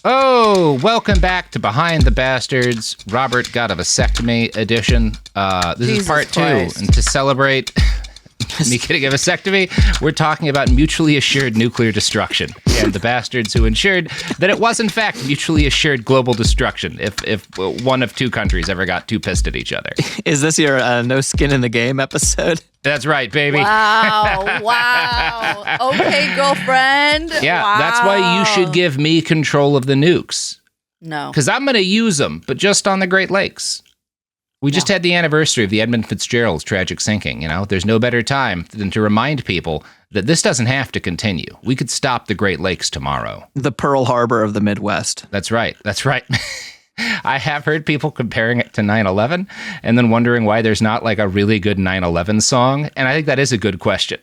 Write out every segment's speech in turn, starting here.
Oh, welcome back to Behind the Bastards. Robert got a vasectomy edition. This is part Christ. 2. And to celebrate me getting a vasectomy, we're talking about mutually assured nuclear destruction and the bastards who ensured that it was, in fact, mutually assured global destruction if one of two countries ever got too pissed at each other. Is this your no skin in the game episode? That's right, baby. Wow. Okay, girlfriend. Yeah, wow. That's why you should give me control of the nukes. No. Because I'm going to use them, but just on the Great Lakes. We just had the anniversary of the Edmund Fitzgerald's tragic sinking. There's no better time than to remind people that this doesn't have to continue. We could stop the Great Lakes tomorrow. The Pearl Harbor of the Midwest. That's right. That's right. I have heard people comparing it to 9/11 and then wondering why there's not like a really good 9/11 song. And I think that is a good question.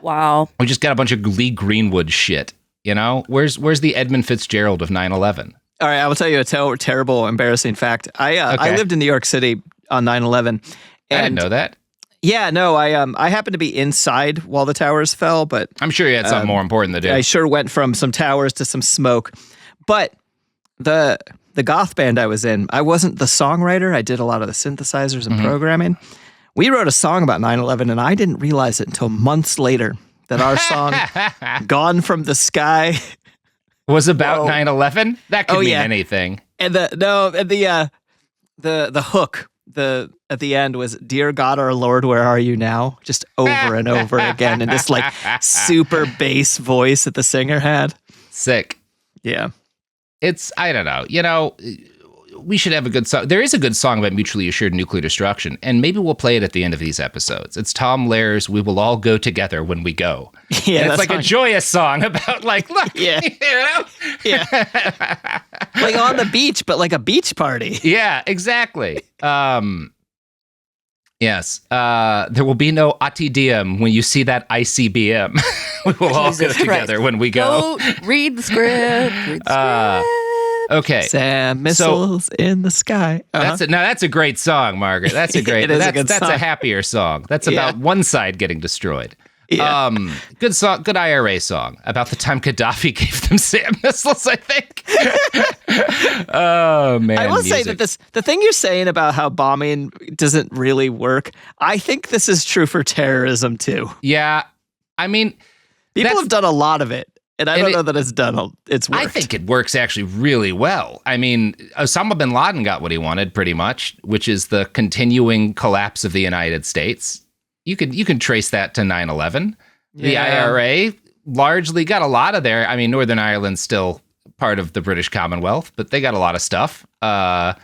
Wow. We just got a bunch of Lee Greenwood shit. Where's the Edmund Fitzgerald of 9/11? All right, I will tell you a terrible, embarrassing fact. I lived in New York City on 9/11. I didn't know that. Yeah, no, I happened to be inside while the towers fell, but I'm sure you had something more important to do. I sure went from some towers to some smoke. But the goth band I was in, I wasn't the songwriter. I did a lot of the synthesizers and programming. We wrote a song about 9/11, and I didn't realize it until months later that our song, Gone from the Sky, was about 9/11? That could mean anything. And the hook at the end was "Dear God our Lord, where are you now?" Just over and over again, in this like super bass voice that the singer had. Sick. Yeah. I don't know. We should have a good song. There is a good song about mutually assured nuclear destruction, and maybe we'll play it at the end of these episodes. It's Tom Lair's "We Will All Go Together When We Go." Yeah, and it's like a joyous song about look, yeah. Yeah. Like on the beach, but like a beach party. Yeah, exactly. Yes. There will be no ATDM when you see that ICBM. We will all go together when we go. Read the script. Read the script. Okay. Sam missiles in the sky. That's a great song, Margaret. That's a great. That's song. a happier song. That's about one side getting destroyed. Yeah. Good song. Good IRA song about the time Gaddafi gave them SAM missiles, I think. Oh man. I will say that the thing you're saying about how bombing doesn't really work, I think this is true for terrorism too. Yeah. I mean, people have done a lot of it. And I don't know that it's worked. I think it works actually really well. I mean, Osama bin Laden got what he wanted pretty much, which is the continuing collapse of the United States. You can trace that to 9/11. The IRA largely got a lot of their. I mean, Northern Ireland's still part of the British Commonwealth, but they got a lot of stuff. I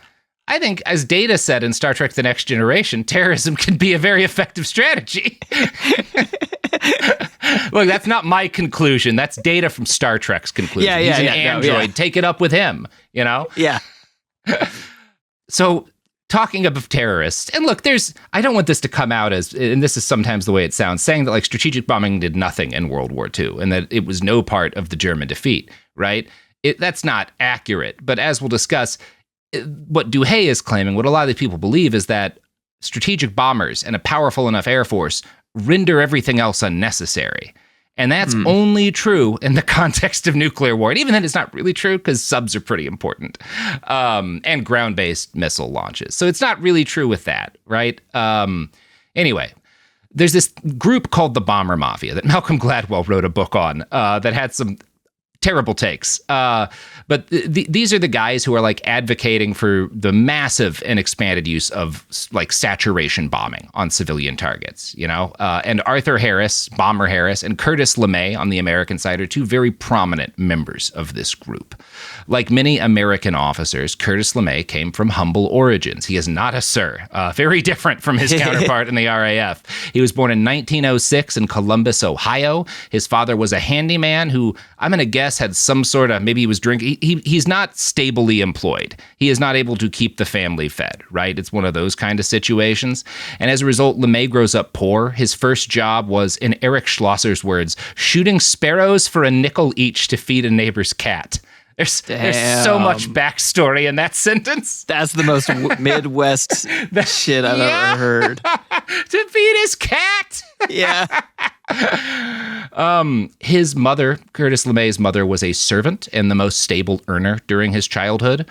think, as Data said in Star Trek: The Next Generation, terrorism can be a very effective strategy. Look, that's not my conclusion. That's Data from Star Trek's conclusion. Yeah, He's an android. Take it up with him, Yeah. So, talking of terrorists, and look, I don't want this to come out as, and this is sometimes the way it sounds, saying that like strategic bombing did nothing in World War II and that it was no part of the German defeat, right? That's not accurate. But as we'll discuss, what Douhet is claiming, what a lot of the people believe, is that strategic bombers and a powerful enough Air Force render everything else unnecessary. And that's only true in the context of nuclear war. And even then, it's not really true because subs are pretty important, and ground-based missile launches. So it's not really true with that, right? Anyway, there's this group called the Bomber Mafia that Malcolm Gladwell wrote a book on that had some terrible takes. But these are the guys who are like advocating for the massive and expanded use of like saturation bombing on civilian targets, and Arthur Harris, Bomber Harris, and Curtis LeMay on the American side are two very prominent members of this group. Like many American officers, Curtis LeMay came from humble origins. He is not a sir, very different from his counterpart in the RAF. He was born in 1906 in Columbus, Ohio. His father was a handyman who, I'm going to guess, had some sort of, maybe he was drinking. He's not stably employed. He is not able to keep the family fed, right? It's one of those kind of situations. And as a result, LeMay grows up poor. His first job was, in Eric Schlosser's words, shooting sparrows for a nickel each to feed a neighbor's cat. There's so much backstory in that sentence. That's the most Midwest shit I've ever heard. To feed his cat. Yeah. His mother, Curtis LeMay's mother, was a servant and the most stable earner during his childhood.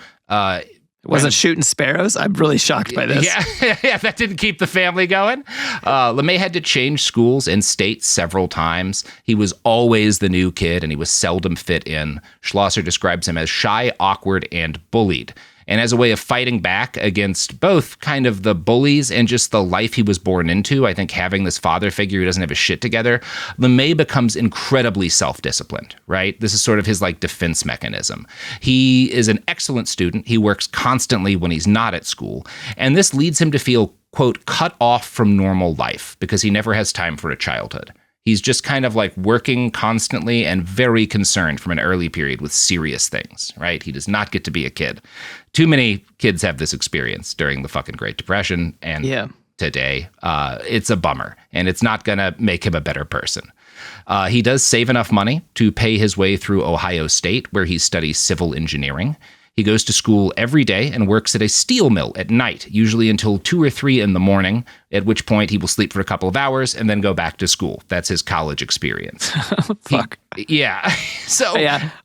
Wasn't shooting sparrows? I'm really shocked by this. Yeah, that didn't keep the family going. LeMay had to change schools and states several times. He was always the new kid, and he was seldom fit in. Schlosser describes him as shy, awkward, and bullied. And as a way of fighting back against both kind of the bullies and just the life he was born into, I think having this father figure who doesn't have his shit together, LeMay becomes incredibly self-disciplined, right? This is sort of his like defense mechanism. He is an excellent student. He works constantly when he's not at school. And this leads him to feel, quote, cut off from normal life because he never has time for a childhood. He's just kind of like working constantly and very concerned from an early period with serious things, right? He does not get to be a kid. Too many kids have this experience during the fucking Great Depression and today. It's a bummer, and it's not going to make him a better person. He does save enough money to pay his way through Ohio State, where he studies civil engineering. He goes to school every day and works at a steel mill at night, usually until 2 or 3 in the morning, at which point he will sleep for a couple of hours and then go back to school. That's his college experience. Fuck. So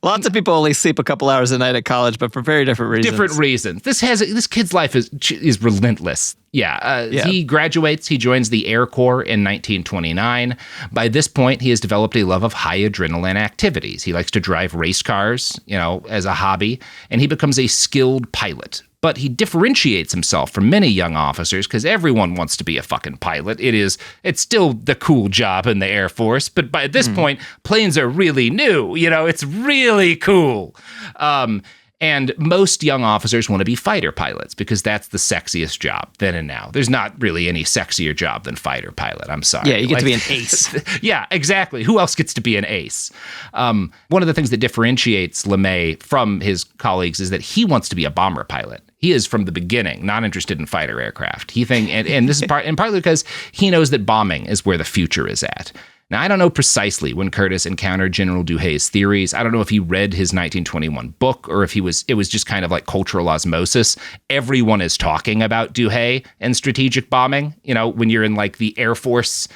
lots of people only sleep a couple hours a night at college, but for very different reasons. This kid's life is relentless. He graduates. He joins the Air Corps in 1929. By this point, he has developed a love of high adrenaline activities. He likes to drive race cars, as a hobby, and he becomes a skilled pilot. But he differentiates himself from many young officers because everyone wants to be a fucking pilot. It's still the cool job in the Air Force, but by this point, planes are really new. It's really cool. And most young officers want to be fighter pilots because that's the sexiest job then and now. There's not really any sexier job than fighter pilot. I'm sorry. Yeah, you get to be an ace. Yeah, exactly. Who else gets to be an ace? One of the things that differentiates LeMay from his colleagues is that he wants to be a bomber pilot. He is from the beginning not interested in fighter aircraft. And this is partly because he knows that bombing is where the future is at. Now, I don't know precisely when Curtis encountered General Douhet's theories. I don't know if he read his 1921 book or if it was just kind of like cultural osmosis. Everyone is talking about Douhet and strategic bombing, when you're in like the Air Force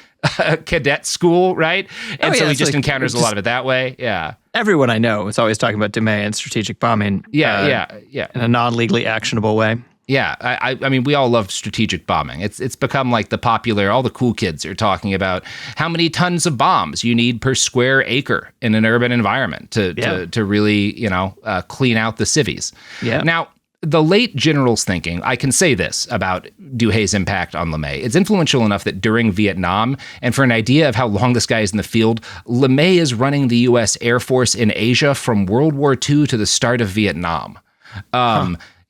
cadet school, right? And so he just encounters a lot of it that way. Yeah. Everyone I know is always talking about Douhet and strategic bombing. Yeah. In a non-legally actionable way. Yeah, I mean, we all love strategic bombing. It's become like all the cool kids are talking about how many tons of bombs you need per square acre in an urban environment to really, clean out the civvies. Yeah. Now, the late general's thinking, I can say this about Douhet's impact on LeMay. It's influential enough that during Vietnam, and for an idea of how long this guy is in the field, LeMay is running the U.S. Air Force in Asia from World War II to the start of Vietnam.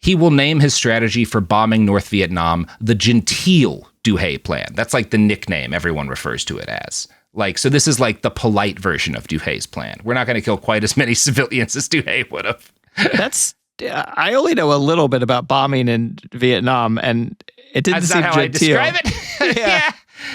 He will name his strategy for bombing North Vietnam the Gentile Douhet plan. That's like the nickname everyone refers to it as. So this is like the polite version of Douhet's plan. We're not going to kill quite as many civilians as Douhet would have. I only know a little bit about bombing in Vietnam, and it didn't seem gentile. That's not how I describe it. Yeah.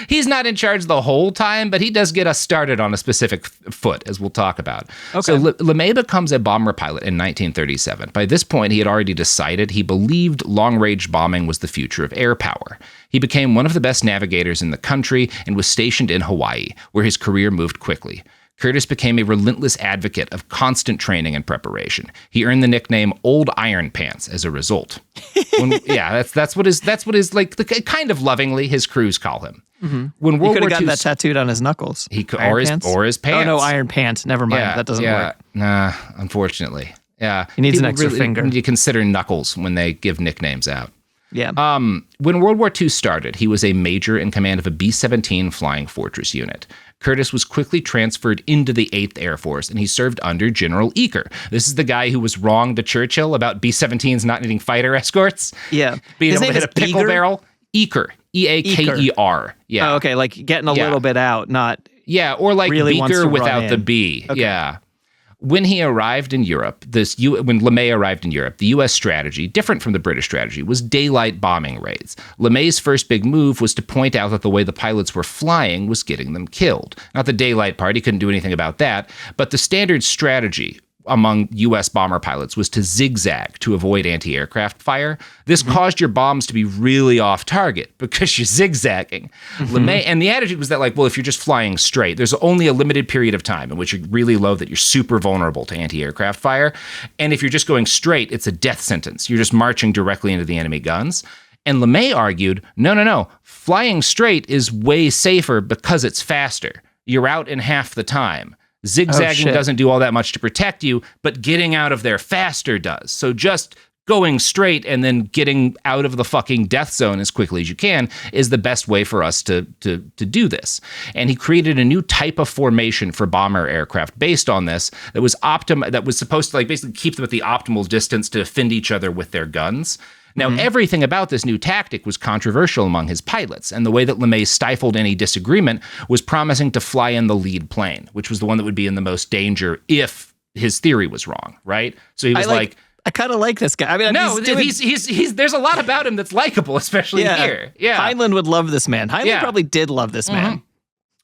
He's not in charge the whole time, but he does get us started on a specific foot, as we'll talk about. Okay. So LeMay becomes a bomber pilot in 1937. By this point, he had already decided he believed long-range bombing was the future of air power. He became one of the best navigators in the country and was stationed in Hawaii, where his career moved quickly. Curtis became a relentless advocate of constant training and preparation. He earned the nickname Old Iron Pants as a result. That's what is like the kind of lovingly his crews call him. Mm-hmm. When World War II, he could have gotten that tattooed on his knuckles. Or his pants. Oh no, Iron Pants. Never mind. That doesn't work. Nah, unfortunately. Yeah, he needs an extra finger. You consider knuckles when they give nicknames out. Yeah. When World War II started, he was a major in command of a B-17 Flying Fortress unit. Curtis was quickly transferred into the 8th Air Force, and he served under General Eaker. This is the guy who was wrong to Churchill about B-17s not needing fighter escorts. Yeah. Being able to hit a pickle barrel. Eaker. E-A-K-E-R. Yeah. Oh, okay, like getting a little bit out, not... Yeah, or like really Beaker without the B. Okay. Yeah. When he arrived in Europe, when LeMay arrived in Europe, the U.S. strategy, different from the British strategy, was daylight bombing raids. LeMay's first big move was to point out that the way the pilots were flying was getting them killed. Not the daylight part, he couldn't do anything about that, but the standard strategy among U.S. bomber pilots was to zigzag to avoid anti-aircraft fire. This caused your bombs to be really off target because you're zigzagging. LeMay, and the attitude was that, like, well, if you're just flying straight, there's only a limited period of time in which you're really low that you're super vulnerable to anti-aircraft fire. And if you're just going straight, it's a death sentence. You're just marching directly into the enemy guns. And LeMay argued, no. Flying straight is way safer because it's faster. You're out in half the time. Zigzagging doesn't do all that much to protect you, but getting out of there faster does. So just going straight and then getting out of the fucking death zone as quickly as you can is the best way for us to do this. And he created a new type of formation for bomber aircraft based on this that was supposed to, like, basically keep them at the optimal distance to defend each other with their guns. Now, everything about this new tactic was controversial among his pilots, and the way that LeMay stifled any disagreement was promising to fly in the lead plane, which was the one that would be in the most danger if his theory was wrong, right? So he was I kind of like this guy. I mean, he's there's a lot about him that's likable, especially here. Yeah, Heinlein would love this man. Heinlein probably did love this man.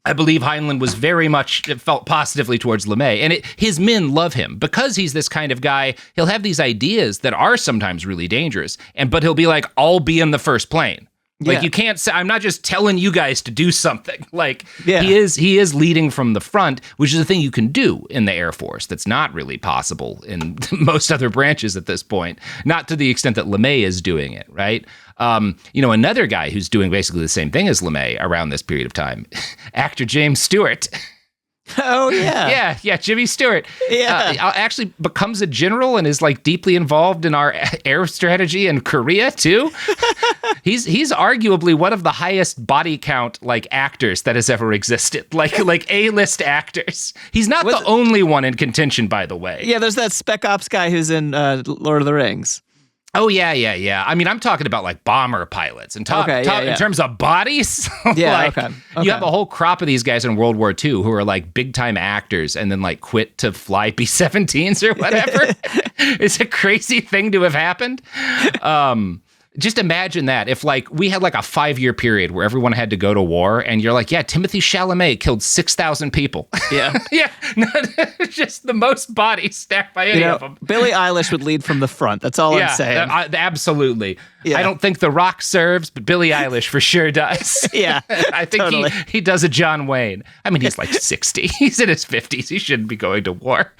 I believe Heinlein was very much felt positively towards LeMay, and his men love him because he's this kind of guy. He'll have these ideas that are sometimes really dangerous, but he'll be like, "I'll be in the first plane." Like, you can't say, I'm not just telling you guys to do something. Like, he is leading from the front, which is a thing you can do in the Air Force that's not really possible in most other branches at this point, not to the extent that LeMay is doing it, right? Another guy who's doing basically the same thing as LeMay around this period of time, actor James Stewart. Oh, yeah. Yeah, Jimmy Stewart. Actually becomes a general and is, like, deeply involved in our air strategy in Korea, too. He's arguably one of the highest body count, like, actors that has ever existed. Like A-list actors. He's not the only one in contention, by the way. Yeah, there's that Spec Ops guy who's in Lord of the Rings. Oh, yeah. I mean, I'm talking about, like, bomber pilots and in terms of bodies. Okay. You have a whole crop of these guys in World War II who are, like, big-time actors and then, like, quit to fly B-17s or whatever. It's a crazy thing to have happened. Just imagine that if, like, we had, like, a 5-year period where everyone had to go to war and you're like, yeah, Timothée Chalamet killed 6,000 people. Yeah. Just the most bodies stacked by any of them. Billie Eilish would lead from the front. That's all I'm saying. Absolutely. Yeah. I don't think The Rock serves, but Billie Eilish for sure does. I think he does a John Wayne. I mean, he's like 60. He's in his 50s. He shouldn't be going to war.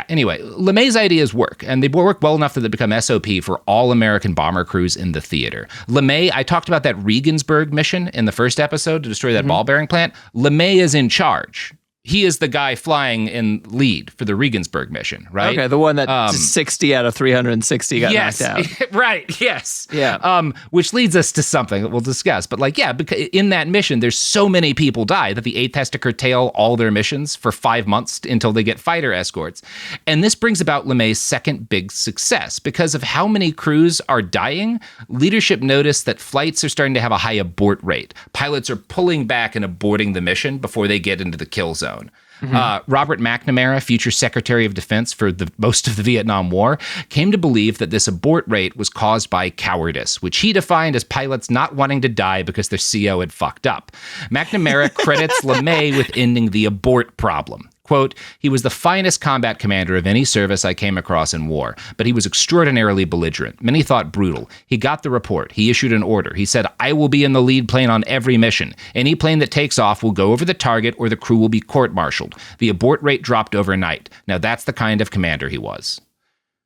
Anyway, LeMay's ideas work, and they work well enough that they become SOP for all American bomber crews in the theater. LeMay, I talked about that Regensburg mission in the first episode to destroy that ball bearing plant. LeMay is in charge. He is the guy flying in lead for the Regensburg mission, right? Okay, the one that 60 out of 360 got knocked out. Right, yes. Yeah. Which leads us to something that we'll discuss. But, like, because in that mission, there's so many people die that the 8th has to curtail all their missions for 5 months until they get fighter escorts. And this brings about LeMay's second big success. Because of how many crews are dying, leadership noticed that flights are starting to have a high abort rate. Pilots are pulling back and aborting the mission before they get into the kill zone. Robert McNamara, future Secretary of Defense for most of the Vietnam War, came to believe that this abort rate was caused by cowardice, which he defined as pilots not wanting to die because their CO had fucked up. McNamara credits LeMay with ending the abort problem. Quote, he was the finest combat commander of any service I came across in war, but he was extraordinarily belligerent. Many thought brutal. He got the report. He issued an order. He said, I will be in the lead plane on every mission. Any plane that takes off will go over the target or the crew will be court-martialed. The abort rate dropped overnight. Now that's the kind of commander he was.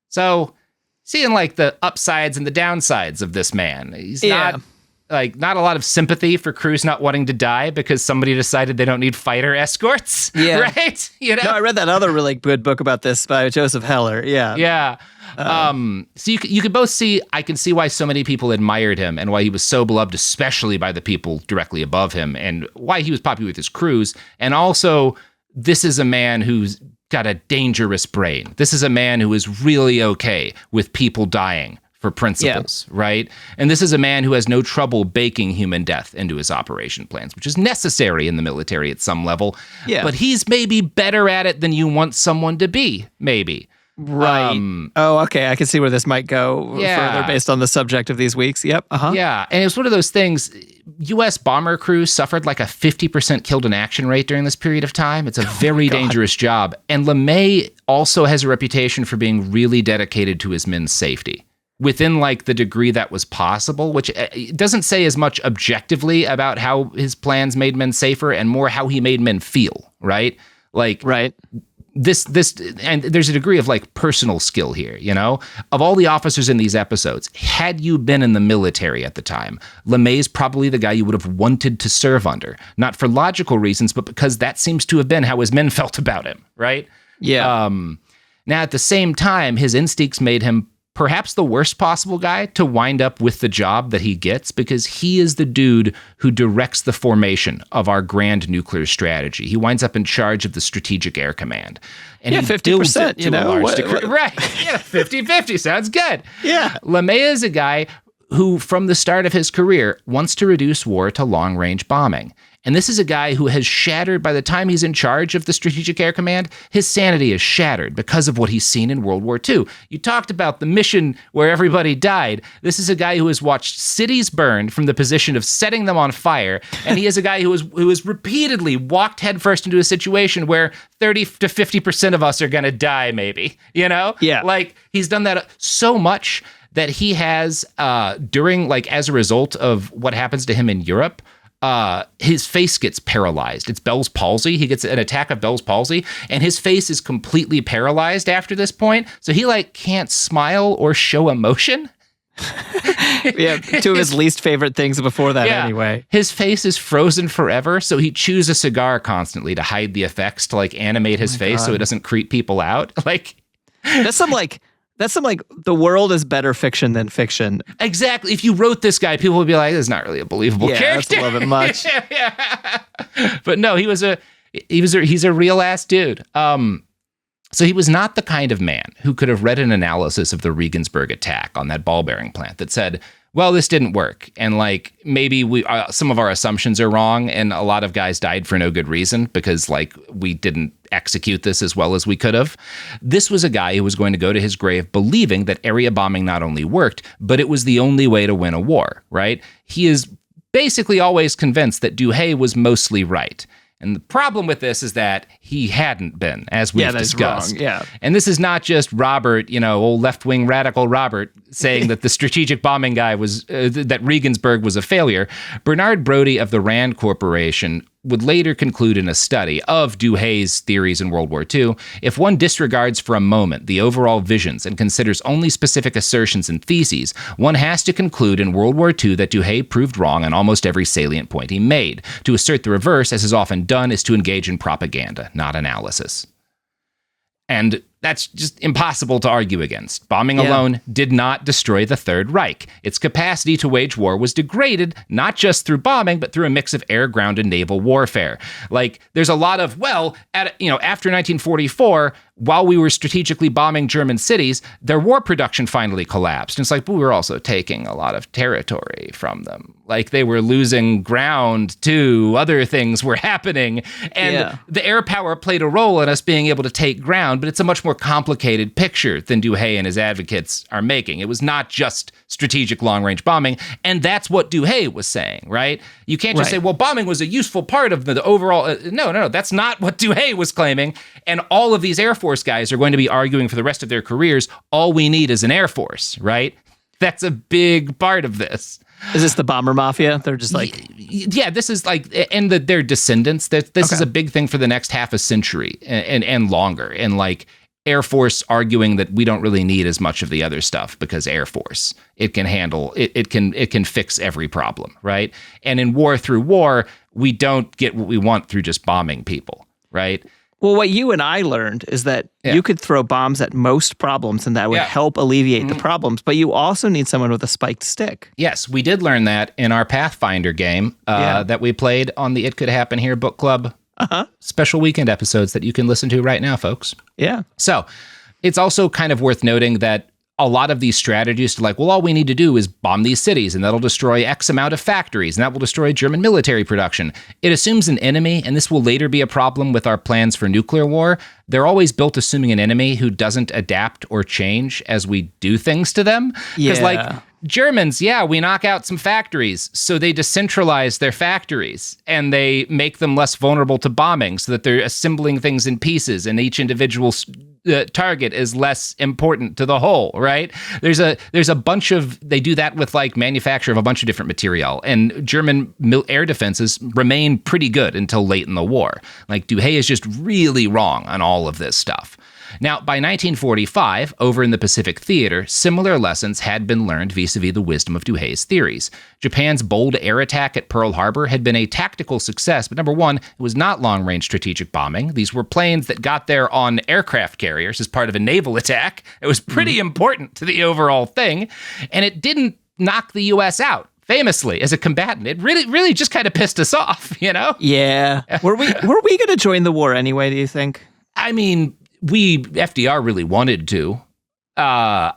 So, seeing, like, the upsides and the downsides of this man. He's not a lot of sympathy for crews not wanting to die because somebody decided they don't need fighter escorts, right? No, I read that other really good book about this by Joseph Heller. Yeah. So you could both see, I can see why so many people admired him and why he was so beloved, especially by the people directly above him, and why he was popular with his crews. And also, this is a man who's got a dangerous brain. This is a man who is really okay with people dying for principles, right? And this is a man who has no trouble baking human death into his operation plans, which is necessary in the military at some level. Yeah. But he's maybe better at it than you want someone to be, maybe. Right. Okay. I can see where this might go further based on the subject of these weeks. Yep. Yeah. And it's one of those things. U.S. bomber crews suffered like a 50% killed in action rate during this period of time. It's a very dangerous job. And LeMay also has a reputation for being really dedicated to his men's safety within like the degree that was possible, which doesn't say as much objectively about how his plans made men safer and more how he made men feel, right? Like, right. This and there's a degree of like personal skill here, you know? Of all the officers in these episodes, had you been in the military at the time, LeMay's probably the guy you would have wanted to serve under, not for logical reasons, but because that seems to have been how his men felt about him, right? Yeah. Now, at the same time, his instincts made him perhaps the worst possible guy to wind up with the job that he gets, because he is the dude who directs the formation of our grand nuclear strategy. He winds up in charge of the Strategic Air Command. And he 50%, to a large degree. Right. Yeah, 50-50 sounds good. Yeah. LeMay is a guy who, from the start of his career, wants to reduce war to long-range bombing. And this is a guy who has shattered, by the time he's in charge of the Strategic Air Command, his sanity is shattered because of what he's seen in World War II. You talked about the mission where everybody died. This is a guy who has watched cities burned from the position of setting them on fire. And he is a guy who has repeatedly walked headfirst into a situation where 30 to 50% of us are going to die, maybe, you know? Yeah. Like, he's done that so much that he has, as a result of what happens to him in Europe, his face gets paralyzed. It's Bell's palsy. He gets an attack of Bell's palsy, and his face is completely paralyzed after this point. So he like can't smile or show emotion. Yeah, two of his least favorite things before that anyway. His face is frozen forever, so he chews a cigar constantly to hide the effects, to like animate his face so it doesn't creep people out. Like That's some the world is better fiction than fiction. Exactly. If you wrote this guy, people would be like, "This is not really a believable character." That's a little bit much. But no, he's a real ass dude. So he was not the kind of man who could have read an analysis of the Regensburg attack on that ball bearing plant that said, well, this didn't work, and like maybe some of our assumptions are wrong, and a lot of guys died for no good reason because like we didn't execute this as well as we could have. This was a guy who was going to go to his grave believing that area bombing not only worked, but it was the only way to win a war, right? He is basically always convinced that Douhet was mostly right. And the problem with this is that he hadn't been, as we've discussed. Wrong. Yeah. And this is not just Robert, old left-wing radical Robert saying that the strategic bombing guy was, that Regensburg was a failure. Bernard Brodie of the Rand Corporation would later conclude in a study of Douhet's theories in World War II, if one disregards for a moment the overall visions and considers only specific assertions and theses, one has to conclude in World War II that Douhet proved wrong on almost every salient point he made. To assert the reverse, as is often done, is to engage in propaganda, not analysis. And that's just impossible to argue against. Bombing alone did not destroy the Third Reich. Its capacity to wage war was degraded, not just through bombing, but through a mix of air, ground, and naval warfare. Like, there's a lot of, after 1944, while we were strategically bombing German cities, their war production finally collapsed. And it's like, but we were also taking a lot of territory from them. Like, they were losing ground too. Other things were happening. And the air power played a role in us being able to take ground, but it's a much more complicated picture than Douhet and his advocates are making. It was not just strategic long-range bombing, and that's what Douhet was saying, right? You can't just say, well, bombing was a useful part of the overall... No, that's not what Douhet was claiming, and all of these Air Force guys are going to be arguing for the rest of their careers, all we need is an Air Force, right? That's a big part of this. Is this the bomber mafia? They're just like... Yeah, this is like... And their descendants, this is a big thing for the next half a century and longer, and like... Air Force arguing that we don't really need as much of the other stuff because Air Force, it can handle, it can fix every problem, right? And in war through war, we don't get what we want through just bombing people, right? Well, what you and I learned is that you could throw bombs at most problems and that would help alleviate the problems, but you also need someone with a spiked stick. Yes, we did learn that in our Pathfinder game that we played on the It Could Happen Here book club. Special weekend episodes that you can listen to right now, folks. Yeah. So it's also kind of worth noting that a lot of these strategies to like, well, all we need to do is bomb these cities and that'll destroy X amount of factories and that will destroy German military production. It assumes an enemy, and this will later be a problem with our plans for nuclear war. They're always built assuming an enemy who doesn't adapt or change as we do things to them. Because like Germans, we knock out some factories, so they decentralize their factories and they make them less vulnerable to bombing so that they're assembling things in pieces and each individual target is less important to the whole, right? There's a bunch of, they do that with like manufacture of a bunch of different material, and German air defenses remain pretty good until late in the war. Like Douhet is just really wrong on all of this stuff. Now, by 1945, over in the Pacific Theater, similar lessons had been learned vis-a-vis the wisdom of Douhet's theories. Japan's bold air attack at Pearl Harbor had been a tactical success, but number one, it was not long-range strategic bombing. These were planes that got there on aircraft carriers as part of a naval attack. It was pretty important to the overall thing, and it didn't knock the U.S. out. Famously, as a combatant, it really just kind of pissed us off, you know? Yeah. Were we going to join the war anyway, do you think? I mean, FDR really wanted to. For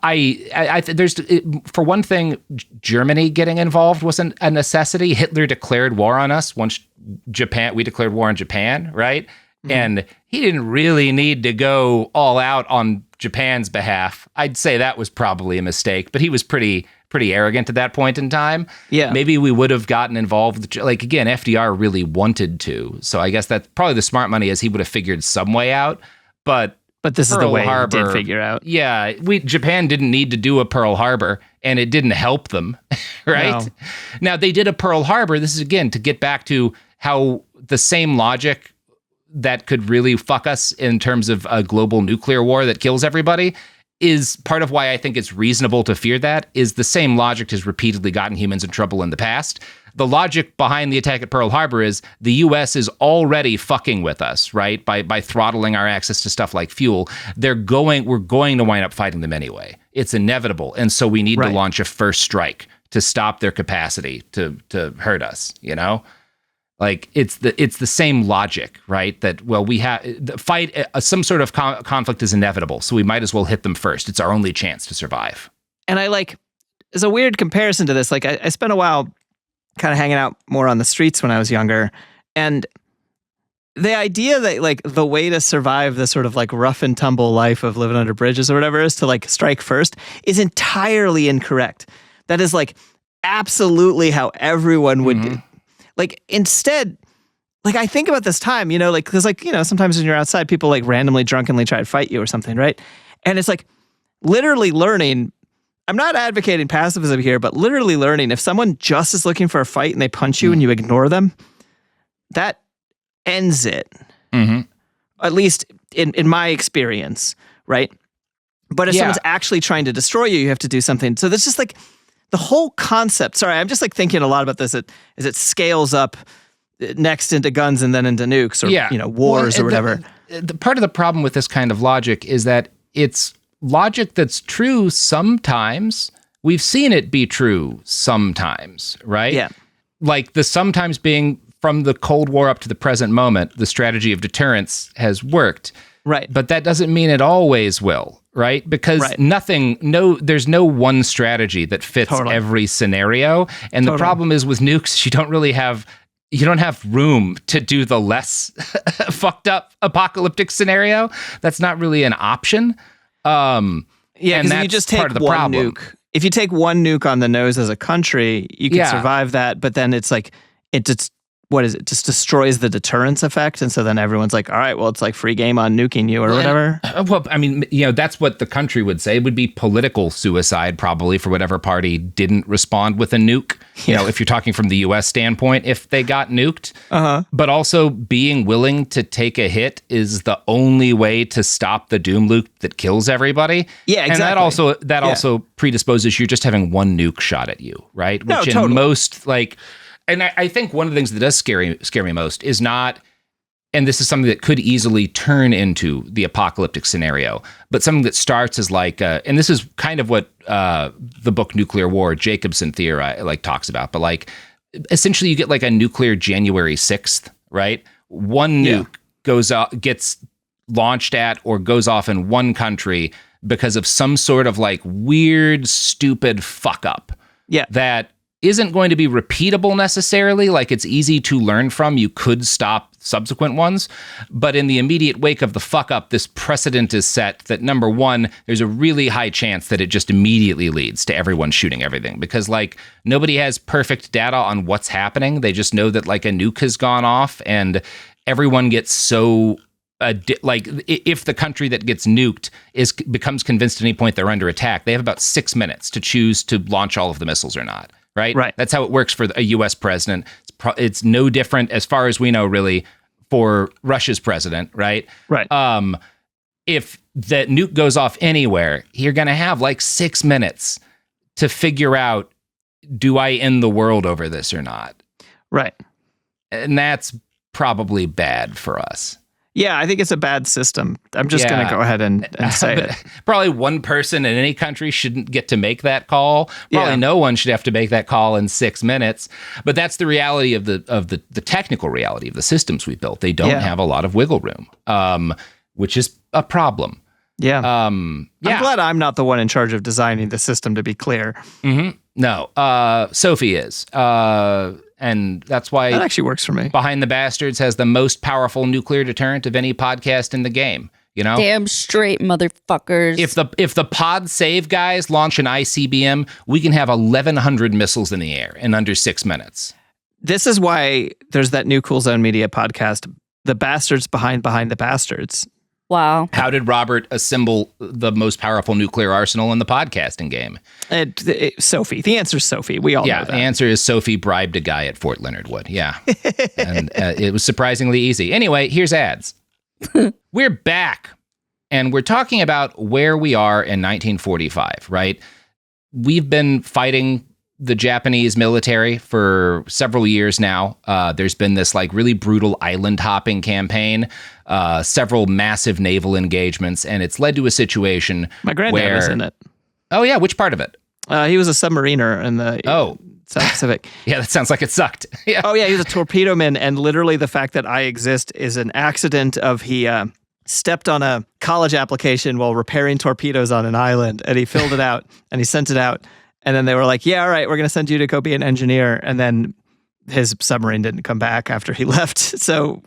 one thing, Germany getting involved wasn't a necessity. Hitler declared war on us once we declared war on Japan, right? Mm-hmm. And he didn't really need to go all out on Japan's behalf. I'd say that was probably a mistake, but he was pretty arrogant at that point in time. Yeah. Maybe we would have gotten involved. Like, again, FDR really wanted to. So I guess that's probably the smart money, is he would have figured some way out. But this is the way he did figure out. Yeah, Japan didn't need to do a Pearl Harbor, and it didn't help them, right? No. Now, they did a Pearl Harbor. This is, again, to get back to how the same logic that could really fuck us in terms of a global nuclear war that kills everybody is part of why I think it's reasonable to fear that, is the same logic has repeatedly gotten humans in trouble in the past. The logic behind the attack at Pearl Harbor is the U.S. is already fucking with us, right? By throttling our access to stuff like fuel. We're going to wind up fighting them anyway. It's inevitable. And so we need to launch a first strike to stop their capacity to hurt us, you know? Like, it's the same logic, right? That, well, we have the fight, some sort of conflict is inevitable, so we might as well hit them first. It's our only chance to survive. And there's a weird comparison to this. Like, I spent a while kind of hanging out more on the streets when I was younger. And the idea that like the way to survive the sort of like rough and tumble life of living under bridges or whatever is to like strike first is entirely incorrect. That is like absolutely how everyone would do. Like, instead, like, I think about this time, you know, like, because like, you know, sometimes when you're outside, people like randomly drunkenly try to fight you or something, right? And it's like literally learning. I'm not advocating pacifism here, but literally learning, if someone just is looking for a fight and they punch you and you ignore them, that ends it. Mm-hmm. At least in my experience, right? But if someone's actually trying to destroy you, you have to do something. So there's just like the whole concept. Sorry, I'm just like thinking a lot about this as it scales up next into guns and then into nukes or, you know, wars or whatever. The part of the problem with this kind of logic is that it's logic that's true sometimes. We've seen it be true sometimes, right? Yeah. Like the sometimes being from the Cold War up to the present moment, the strategy of deterrence has worked. Right. But that doesn't mean it always will, right? Because there's no one strategy that fits every scenario. And the problem is with nukes, you don't have room to do the less fucked up apocalyptic scenario. That's not really an option. And because if you just take one nuke, if you take one nuke on the nose as a country, you can survive that. But then it's like, it just destroys the deterrence effect. And so then everyone's like, all right, well, it's like free game on nuking you or whatever. Well, I mean, you know, that's what the country would say. It would be political suicide probably for whatever party didn't respond with a nuke. You know, if you're talking from the U.S. standpoint, if they got nuked. But also being willing to take a hit is the only way to stop the doom loop that kills everybody. Yeah, exactly. And that also predisposes you just having one nuke shot at you, right? Which in most, like... And I think one of the things that does scare me most is not, and this is something that could easily turn into the apocalyptic scenario, but something that starts as like, and this is kind of what the book Nuclear War, Jacobson theory, talks about, but like, essentially you get like a nuclear January 6th, right? One nuke gets launched at or goes off in one country. because of some sort of like weird, stupid fuck up. Yeah. That isn't going to be repeatable necessarily. Like, it's easy to learn from. You could stop subsequent ones. But in the immediate wake of the fuck up, this precedent is set that, number one, there's a really high chance that it just immediately leads to everyone shooting everything. Because, like, nobody has perfect data on what's happening. They just know that, like, a nuke has gone off and everyone gets so... like, if the country that gets nuked becomes convinced at any point they're under attack, they have about 6 minutes to choose to launch all of the missiles or not. Right? That's how it works for a U.S. president. It's no different, as far as we know, really, for Russia's president, right? Right. If the nuke goes off anywhere, you're going to have like 6 minutes to figure out, do I end the world over this or not? Right. And that's probably bad for us. Yeah, I think it's a bad system. I'm just going to go ahead and say it. Probably one person in any country shouldn't get to make that call. Probably no one should have to make that call in 6 minutes. But that's the reality of the technical reality of the systems we built. They don't have a lot of wiggle room, which is a problem. Yeah. I'm glad I'm not the one in charge of designing the system, to be clear. Mm-hmm. No, Sophie is. And that's why that actually works for me. Behind the Bastards has the most powerful nuclear deterrent of any podcast in the game. You know, damn straight, motherfuckers. If the pod save guys launch an ICBM, we can have 1,100 missiles in the air in under 6 minutes. This is why there's that new Cool Zone Media podcast, The Bastards Behind the Bastards. Wow. How did Robert assemble the most powerful nuclear arsenal in the podcasting game? Sophie. The answer is Sophie. We all know that. The answer is Sophie bribed a guy at Fort Leonard Wood. Yeah. And it was surprisingly easy. Anyway, here's ads. We're back. And we're talking about where we are in 1945, right? We've been fighting the Japanese military for several years now. There's been this like really brutal island hopping campaign, several massive naval engagements, and it's led to a situation My granddad was in it. Oh yeah, which part of it? He was a submariner in the South Pacific. Yeah, that sounds like it sucked. Yeah. Oh yeah, he was a torpedo man, and literally the fact that I exist is an accident of he stepped on a college application while repairing torpedoes on an island, and he filled it out, and he sent it out. And then they were like, yeah, all right, we're going to send you to go be an engineer. And then his submarine didn't come back after he left. So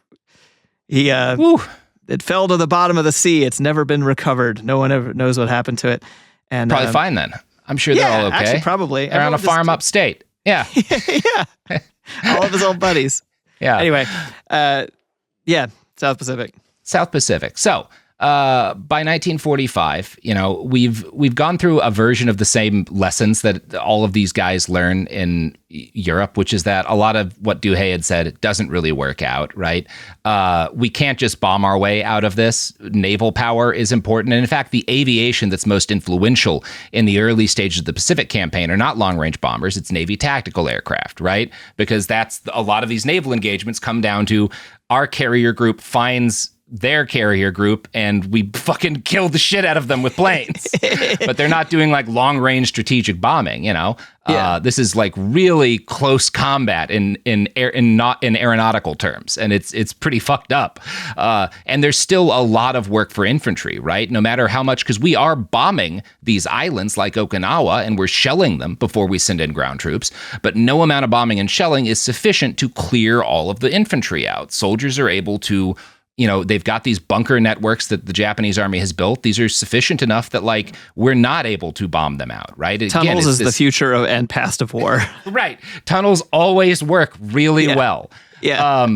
he it fell to the bottom of the sea. It's never been recovered. No one ever knows what happened to it. And probably fine then. I'm sure they're all okay. Actually, probably. They're on a farm upstate. Yeah. Yeah. All of his old buddies. Yeah. Anyway, South Pacific. South Pacific. So by 1945, you know, we've gone through a version of the same lessons that all of these guys learn in Europe, which is that a lot of what Douhet had said doesn't really work out, right? We can't just bomb our way out of this. Naval power is important. And in fact, the aviation that's most influential in the early stages of the Pacific campaign are not long-range bombers. It's Navy tactical aircraft, right? Because that's a lot of these naval engagements come down to our carrier group finds their carrier group and we fucking kill the shit out of them with planes. But they're not doing like long range strategic bombing, you know. This is like really close combat in aeronautical terms, and it's pretty fucked up. And there's still a lot of work for infantry, right? No matter how much, because we are bombing these islands like Okinawa and we're shelling them before we send in ground troops, but no amount of bombing and shelling is sufficient to clear all of the infantry out. Soldiers are able to, you know, they've got these bunker networks that the Japanese army has built. These are sufficient enough that, like, we're not able to bomb them out, right? Tunnels is the future of and past of war. Right. Tunnels always work really well. Yeah.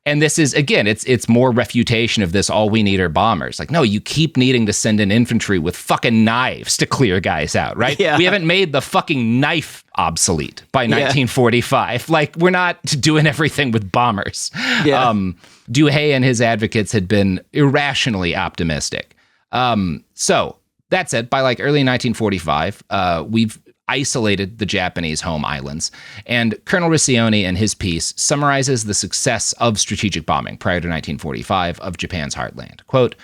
And this is, again, it's more refutation of this, all we need are bombers. Like, no, you keep needing to send in infantry with fucking knives to clear guys out, right? Yeah. We haven't made the fucking knife obsolete by 1945. Like, we're not doing everything with bombers. Yeah. Douhet and his advocates had been irrationally optimistic. So that said, by like early 1945, we've isolated the Japanese home islands, and Colonel Riccione in his piece summarizes the success of strategic bombing prior to 1945 of Japan's heartland. Quote,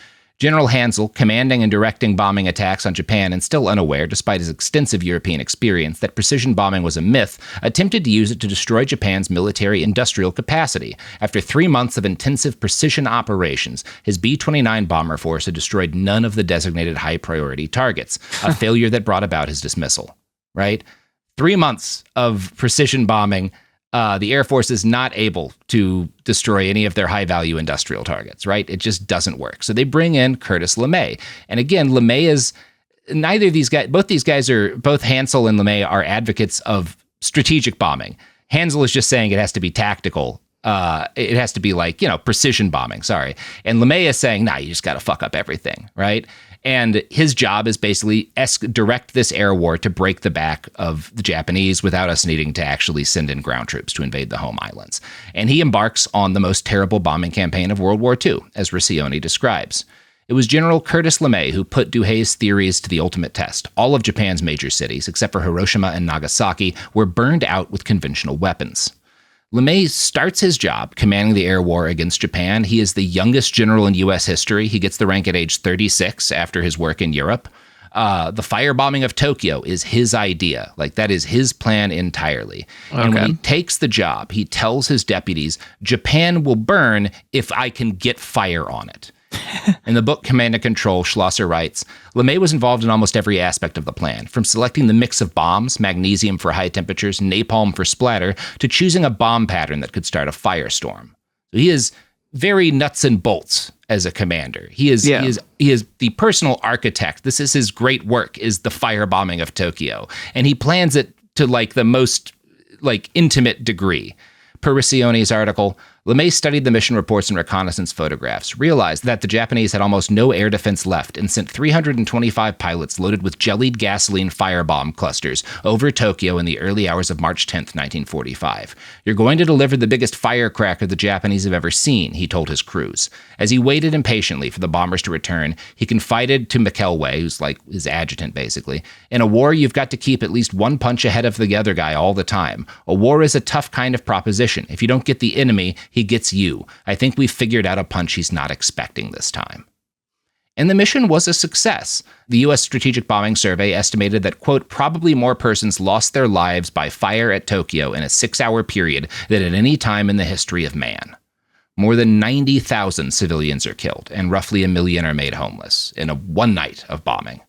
General Hansel, commanding and directing bombing attacks on Japan and still unaware, despite his extensive European experience, that precision bombing was a myth, attempted to use it to destroy Japan's military-industrial capacity. After 3 months of intensive precision operations, his B-29 bomber force had destroyed none of the designated high-priority targets, a failure that brought about his dismissal. Right? 3 months of precision bombing. The Air Force is not able to destroy any of their high-value industrial targets, right? It just doesn't work. So they bring in Curtis LeMay. And again, LeMay is, neither of these guys, both Hansel and LeMay are advocates of strategic bombing. Hansel is just saying it has to be tactical. It has to be like, precision bombing, sorry. And LeMay is saying, nah, you just got to fuck up everything, right? And his job is basically direct this air war to break the back of the Japanese without us needing to actually send in ground troops to invade the home islands. And he embarks on the most terrible bombing campaign of World War II, as Riccioni describes. It was General Curtis LeMay who put Douhet's theories to the ultimate test. All of Japan's major cities, except for Hiroshima and Nagasaki, were burned out with conventional weapons. LeMay starts his job commanding the air war against Japan. He is the youngest general in U.S. history. He gets the rank at age 36 after his work in Europe. The firebombing of Tokyo is his idea. Like, that is his plan entirely. Okay. And when he takes the job, he tells his deputies, Japan will burn if I can get fire on it. In the book Command and Control, Schlosser writes, LeMay was involved in almost every aspect of the plan, from selecting the mix of bombs, magnesium for high temperatures, napalm for splatter, to choosing a bomb pattern that could start a firestorm. So he is very nuts and bolts as a commander. He is the personal architect. This is his great work, is the firebombing of Tokyo. And he plans it to the most intimate degree. Per Riccioni's article, LeMay studied the mission reports and reconnaissance photographs, realized that the Japanese had almost no air defense left, and sent 325 pilots loaded with jellied gasoline firebomb clusters over Tokyo in the early hours of March 10, 1945. You're going to deliver the biggest firecracker the Japanese have ever seen, he told his crews. As he waited impatiently for the bombers to return, he confided to McElway, who's like his adjutant basically, in a war you've got to keep at least one punch ahead of the other guy all the time. A war is a tough kind of proposition. If you don't get the enemy, he gets you. I think we've figured out a punch he's not expecting this time. And the mission was a success. The U.S. Strategic Bombing Survey estimated that, quote, probably more persons lost their lives by fire at Tokyo in a 6-hour period than at any time in the history of man. More than 90,000 civilians are killed, and roughly 1 million are made homeless in one night of bombing.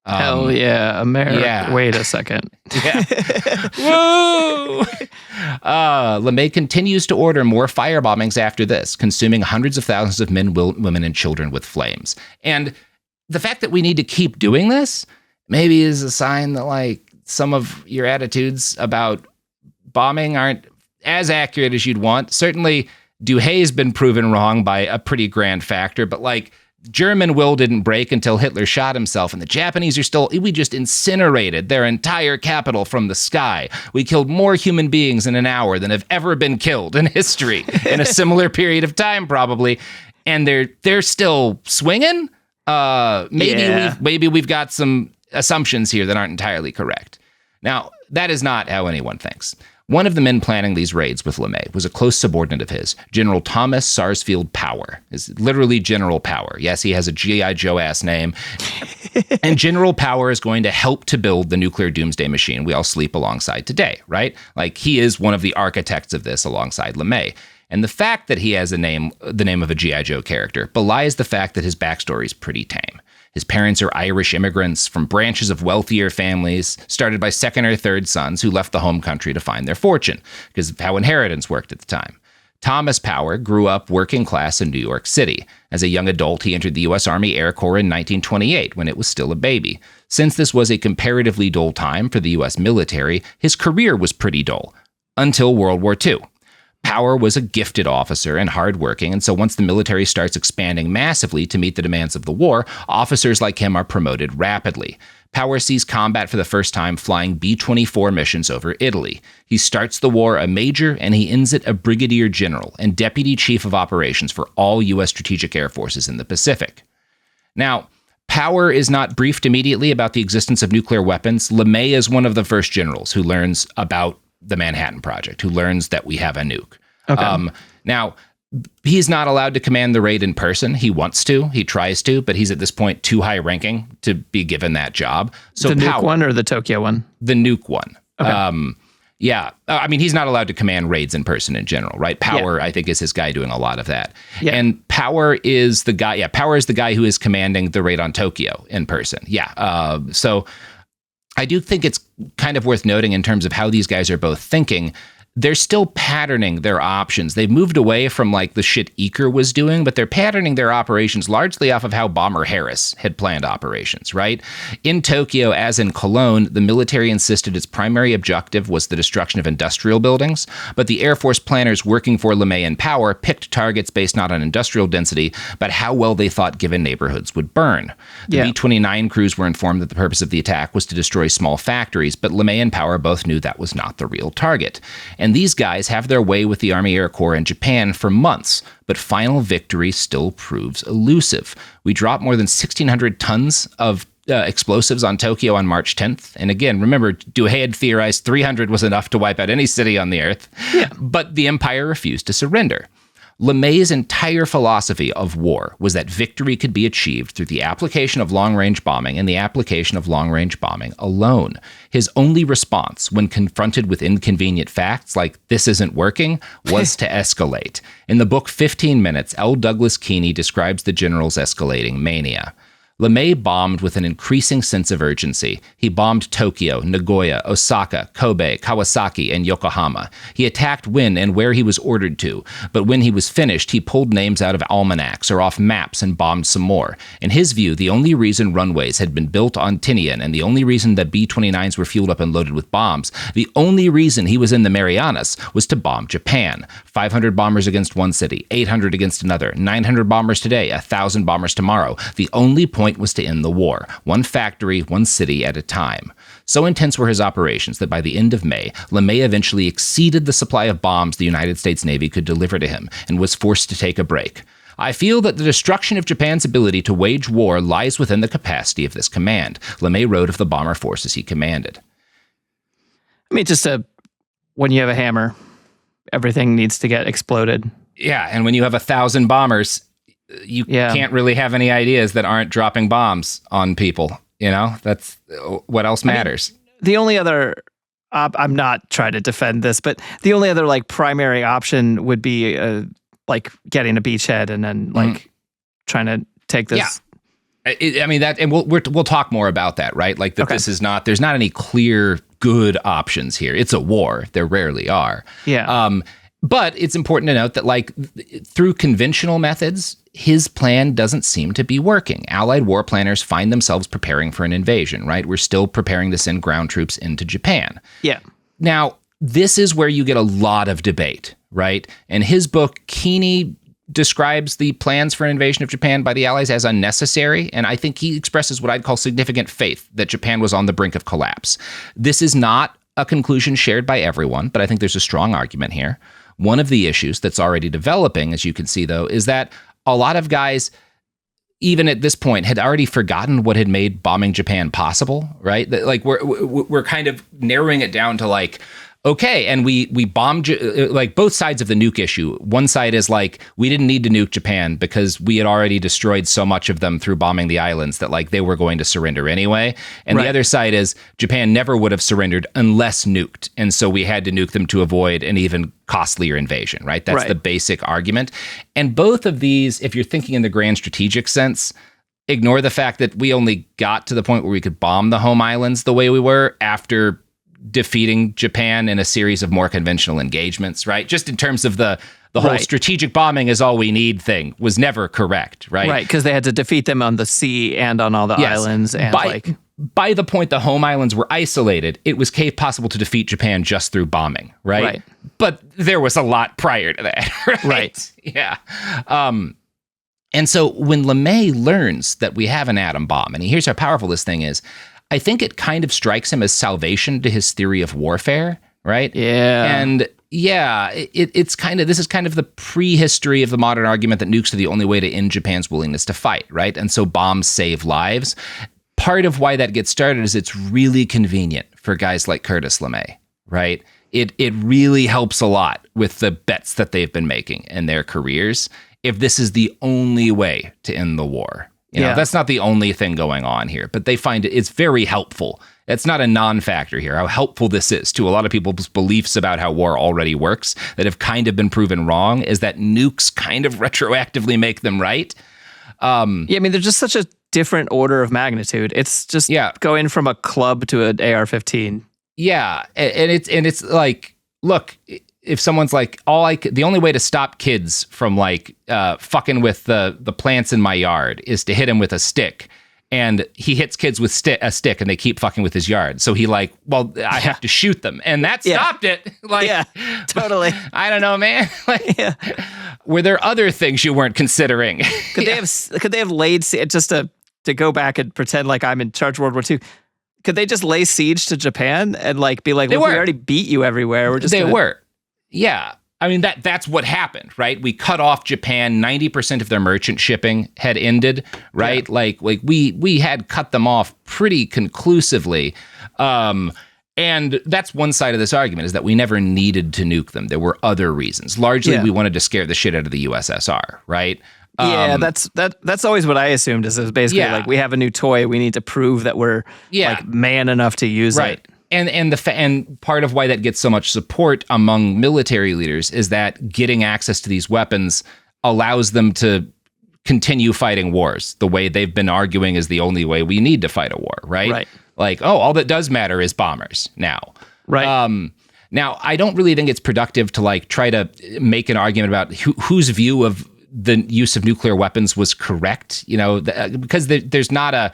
Hell yeah, America. Yeah. Wait a second. Yeah. Woo! LeMay continues to order more firebombings after this, consuming hundreds of thousands of men, women, and children with flames. And the fact that we need to keep doing this maybe is a sign that, some of your attitudes about bombing aren't as accurate as you'd want. Certainly, Douhet's been proven wrong by a pretty grand factor, but, German will didn't break until Hitler shot himself, and the Japanese we just incinerated their entire capital from the sky. We killed more human beings in an hour than have ever been killed in history in a similar period of time, probably. And they're still swinging. Maybe we've got some assumptions here that aren't entirely correct. Now, that is not how anyone thinks. One of the men planning these raids with LeMay was a close subordinate of his, General Thomas Sarsfield Power. Is literally General Power. Yes, he has a G.I. Joe-ass name. And General Power is going to help to build the nuclear doomsday machine we all sleep alongside today, right? He is one of the architects of this alongside LeMay. And the fact that he has the name of a G.I. Joe character belies the fact that his backstory is pretty tame. His parents are Irish immigrants from branches of wealthier families, started by second or third sons who left the home country to find their fortune, because of how inheritance worked at the time. Thomas Power grew up working class in New York City. As a young adult, he entered the U.S. Army Air Corps in 1928, when it was still a baby. Since this was a comparatively dull time for the U.S. military, his career was pretty dull, until World War II. Power was a gifted officer and hardworking, and so once the military starts expanding massively to meet the demands of the war, officers like him are promoted rapidly. Power sees combat for the first time flying B-24 missions over Italy. He starts the war a major, and he ends it a brigadier general and deputy chief of operations for all U.S. strategic air forces in the Pacific. Now, Power is not briefed immediately about the existence of nuclear weapons. LeMay is one of the first generals who learns about the Manhattan Project, who learns that we have a nuke. Okay. Now, He's not allowed to command the raid in person. He wants to. He tries to, but he's at this point too high ranking to be given that job. So the nuke one or the Tokyo one? The nuke one. Okay. Yeah. I mean, he's not allowed to command raids in person in general, right? Power, I think, is his guy doing a lot of that. Yeah. And Power is the guy. Yeah. Power is the guy who is commanding the raid on Tokyo in person. Yeah. So I do think it's kind of worth noting in terms of how these guys are both thinking. They're still patterning their options. They've moved away from like the shit Eaker was doing, but they're patterning their operations largely off of how Bomber Harris had planned operations, right? In Tokyo, as in Cologne, the military insisted its primary objective was the destruction of industrial buildings, but the Air Force planners working for LeMay and Power picked targets based not on industrial density, but how well they thought given neighborhoods would burn. The B-29 crews were informed that the purpose of the attack was to destroy small factories, but LeMay and Power both knew that was not the real target. And these guys have their way with the Army Air Corps in Japan for months, but final victory still proves elusive. We dropped more than 1,600 tons of explosives on Tokyo on March 10th. And again, remember, Douhet had theorized 300 was enough to wipe out any city on the earth. Yeah. But the empire refused to surrender. LeMay's entire philosophy of war was that victory could be achieved through the application of long-range bombing and the application of long-range bombing alone. His only response when confronted with inconvenient facts like this isn't working was to escalate. In the book 15 Minutes, L. Douglas Keeney describes the general's escalating mania. LeMay bombed with an increasing sense of urgency. He bombed Tokyo, Nagoya, Osaka, Kobe, Kawasaki, and Yokohama. He attacked when and where he was ordered to, but when he was finished, he pulled names out of almanacs or off maps and bombed some more. In his view, the only reason runways had been built on Tinian and the only reason that B-29s were fueled up and loaded with bombs, the only reason he was in the Marianas was to bomb Japan. 500 bombers against one city, 800 against another, 900 bombers today, 1,000 bombers tomorrow. The only point was to end the war, one factory, one city at a time. So intense were his operations that by the end of May, LeMay eventually exceeded the supply of bombs the United States Navy could deliver to him and was forced to take a break. I feel that the destruction of Japan's ability to wage war lies within the capacity of this command, LeMay wrote of the bomber forces he commanded. I mean, when you have a hammer, everything needs to get exploded. Yeah, and when you have 1,000 bombers, you can't really have any ideas that aren't dropping bombs on people. You know, that's what else matters. I mean, the only other, I'm not trying to defend this, but the only other like primary option would be like getting a beachhead and then like trying to take this. Yeah. I mean that, and we'll talk more about that, right? Like that. This is not. There's not any clear good options here. It's a war. There rarely are. Yeah. But it's important to note that, like, through conventional methods, his plan doesn't seem to be working. Allied war planners find themselves preparing for an invasion, right? We're still preparing to send ground troops into Japan. Yeah. Now, this is where you get a lot of debate, right? In his book, Keeney describes the plans for an invasion of Japan by the Allies as unnecessary, and I think he expresses what I'd call significant faith that Japan was on the brink of collapse. This is not a conclusion shared by everyone, but I think there's a strong argument here. One of the issues that's already developing, as you can see, though, is that a lot of guys, even at this point, had already forgotten what had made bombing Japan possible, right? Like we're kind of narrowing it down to like, okay, and we bombed, like both sides of the nuke issue. One side is like, we didn't need to nuke Japan because we had already destroyed so much of them through bombing the islands that like they were going to surrender anyway. And the other side is Japan never would have surrendered unless nuked. And so we had to nuke them to avoid an even costlier invasion, right? That's the basic argument. And both of these, if you're thinking in the grand strategic sense, ignore the fact that we only got to the point where we could bomb the home islands the way we were after defeating Japan in a series of more conventional engagements, right? Just in terms of the whole strategic bombing is all we need thing was never correct, right? Right, because they had to defeat them on the sea and on all the islands. And by the point the home islands were isolated, it was possible to defeat Japan just through bombing, right? But there was a lot prior to that, right? Yeah. And so when LeMay learns that we have an atom bomb, and he hears how powerful this thing is, I think it kind of strikes him as salvation to his theory of warfare, right? Yeah. And it's kind of, this is kind of the prehistory of the modern argument that nukes are the only way to end Japan's willingness to fight, right? And so bombs save lives. Part of why that gets started is it's really convenient for guys like Curtis LeMay, right? it really helps a lot with the bets that they've been making in their careers if this is the only way to end the war. You know, that's not the only thing going on here, but they find it's very helpful. It's not a non-factor here, how helpful this is to a lot of people's beliefs about how war already works that have kind of been proven wrong, is that nukes kind of retroactively make them right. I mean, they're just such a different order of magnitude. It's just going from a club to an AR-15. Yeah, and it's like, look, if someone's like, the only way to stop kids from like fucking with the plants in my yard is to hit them with a stick, and he hits kids with a stick and they keep fucking with his yard, so he like, well, I have to shoot them, and that stopped it. Like, totally. I don't know, man. Like, were there other things you weren't considering? Could they have laid just to go back and pretend like I'm in charge of World War II? Could they just lay siege to Japan and like be like, well, we already beat you everywhere. We're just were. Yeah. I mean, that's what happened, right? We cut off Japan. 90% of their merchant shipping had ended, right? Yeah. Like we had cut them off pretty conclusively. And that's one side of this argument, is that we never needed to nuke them. There were other reasons. Largely, we wanted to scare the shit out of the USSR, right? That's always what I assumed, is it was basically like, we have a new toy, we need to prove that we're like man enough to use it. And part of why that gets so much support among military leaders is that getting access to these weapons allows them to continue fighting wars the way they've been arguing is the only way we need to fight a war, right? Right. Like, all that does matter is bombers now. Right. Now, I don't really think it's productive to like try to make an argument about whose view of the use of nuclear weapons was correct, you know, because there's not a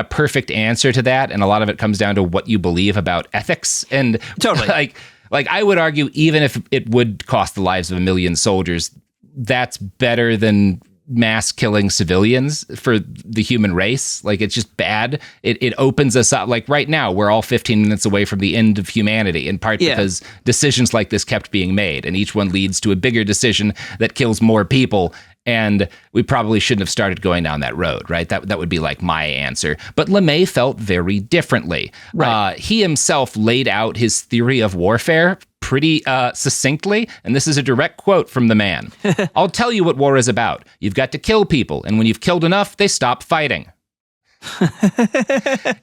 perfect answer to that, and a lot of it comes down to what you believe about ethics. And totally, like I would argue, even if it would cost the lives of 1 million soldiers, that's better than mass killing civilians for the human race. Like, it's just bad. It opens us up. Like right now, we're all 15 minutes away from the end of humanity, in part because decisions like this kept being made, and each one leads to a bigger decision that kills more people. And we probably shouldn't have started going down that road, right? That would be like my answer. But LeMay felt very differently. Right. He himself laid out his theory of warfare pretty succinctly, and this is a direct quote from the man. I'll tell you what war is about. You've got to kill people, and when you've killed enough, they stop fighting.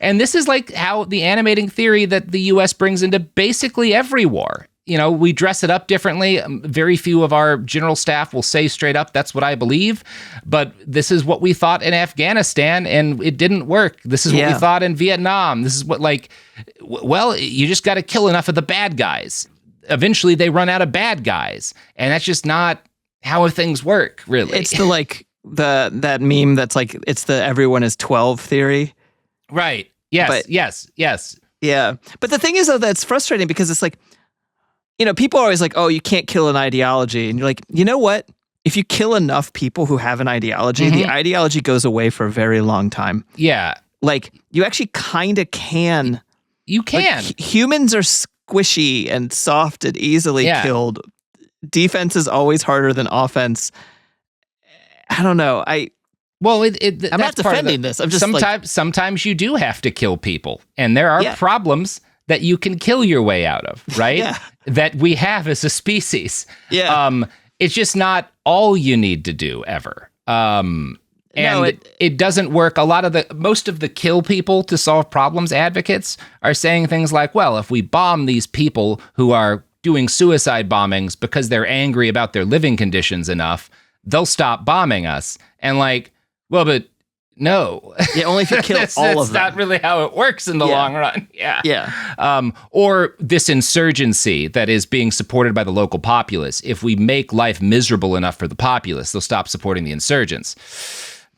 And this is like how the animating theory that the U.S. brings into basically every war. You know, we dress it up differently. Very few of our general staff will say straight up, that's what I believe. But this is what we thought in Afghanistan, and it didn't work. This is what we thought in Vietnam. This is what, like, well, you just got to kill enough of the bad guys. Eventually, they run out of bad guys. And that's just not how things work, really. It's that meme that's like, it's the everyone is 12 theory. Right. Yes, yes. Yeah. But the thing is, though, that's frustrating because it's like, you know, people are always like, oh, you can't kill an ideology. And you're like, you know what? If you kill enough people who have an ideology, the ideology goes away for a very long time. Yeah. Like, you actually kind of can. You can. Like, humans are squishy and soft and easily killed. Defense is always harder than offense. I don't know. I'm not defending this. I'm just sometimes you do have to kill people. And there are problems that you can kill your way out of, right? That we have as a species. Yeah. It's just not all you need to do ever. It doesn't work. Most of the kill people to solve problems advocates are saying things like, well, if we bomb these people who are doing suicide bombings because they're angry about their living conditions enough, they'll stop bombing us. And like, well, but no. Yeah, only if you kill all of them. That's not really how it works in the long run. Yeah. Yeah. Or this insurgency that is being supported by the local populace. If we make life miserable enough for the populace, they'll stop supporting the insurgents.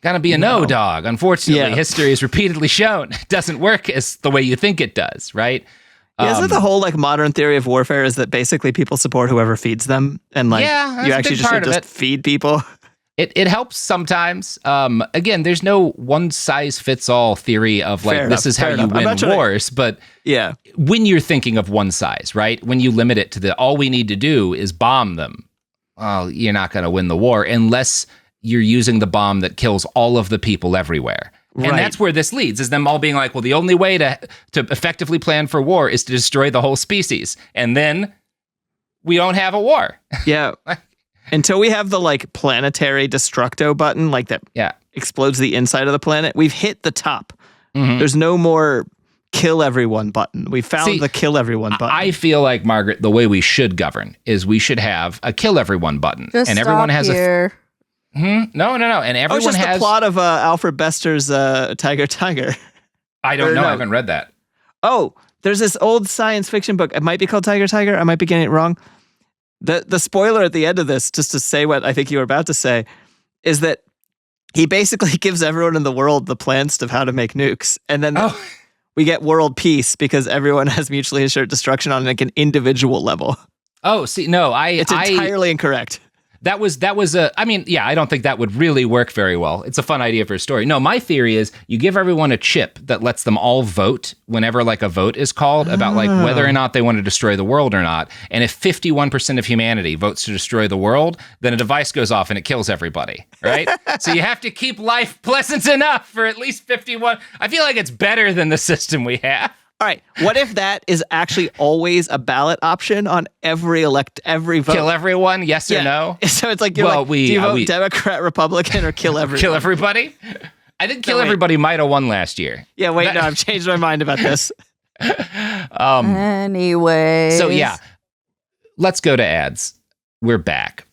Gotta be a no, dog. Unfortunately, history has repeatedly shown it doesn't work as the way you think it does, right? Isn't the whole like modern theory of warfare is that basically people support whoever feeds them, and like you actually just should just feed people? It helps sometimes. Again, there's no one size fits all theory of like this is how you win wars. But when you're thinking of one size, right? When you limit it to all we need to do is bomb them, well, you're not going to win the war unless you're using the bomb that kills all of the people everywhere. And that's where this leads, is them all being like, well, the only way to effectively plan for war is to destroy the whole species. And then we don't have a war. Yeah. Until we have the like planetary destructo button, like that explodes the inside of the planet, we've hit the top. Mm-hmm. There's no more kill everyone button. We found the kill everyone button. I feel like, Margaret, the way we should govern is we should have a kill everyone button. Just and everyone has here. No. And everyone just has the plot of Alfred Bester's Tiger. I don't know. I haven't read that. Oh, there's this old science fiction book. It might be called Tiger. I might be getting it wrong. The spoiler at the end of this, just to say what I think you were about to say, is that he basically gives everyone in the world the plans of how to make nukes. And then we get world peace because everyone has mutually assured destruction on like an individual level. Oh, see, no, it's entirely incorrect. That was I don't think that would really work very well. It's a fun idea for a story. No, my theory is you give everyone a chip that lets them all vote whenever like a vote is called about like whether or not they want to destroy the world or not. And if 51% of humanity votes to destroy the world, then a device goes off and it kills everybody, right? So you have to keep life pleasant enough for at least 51. I feel like it's better than the system we have. All right. What if that is actually always a ballot option on every vote? Kill everyone, yes or no? So it's like, do you vote Democrat, Republican, or kill everyone? Kill everybody? I think kill everybody might have won last year. Yeah, wait, no, I've changed my mind about this. Anyway. So yeah, let's go to ads. We're back.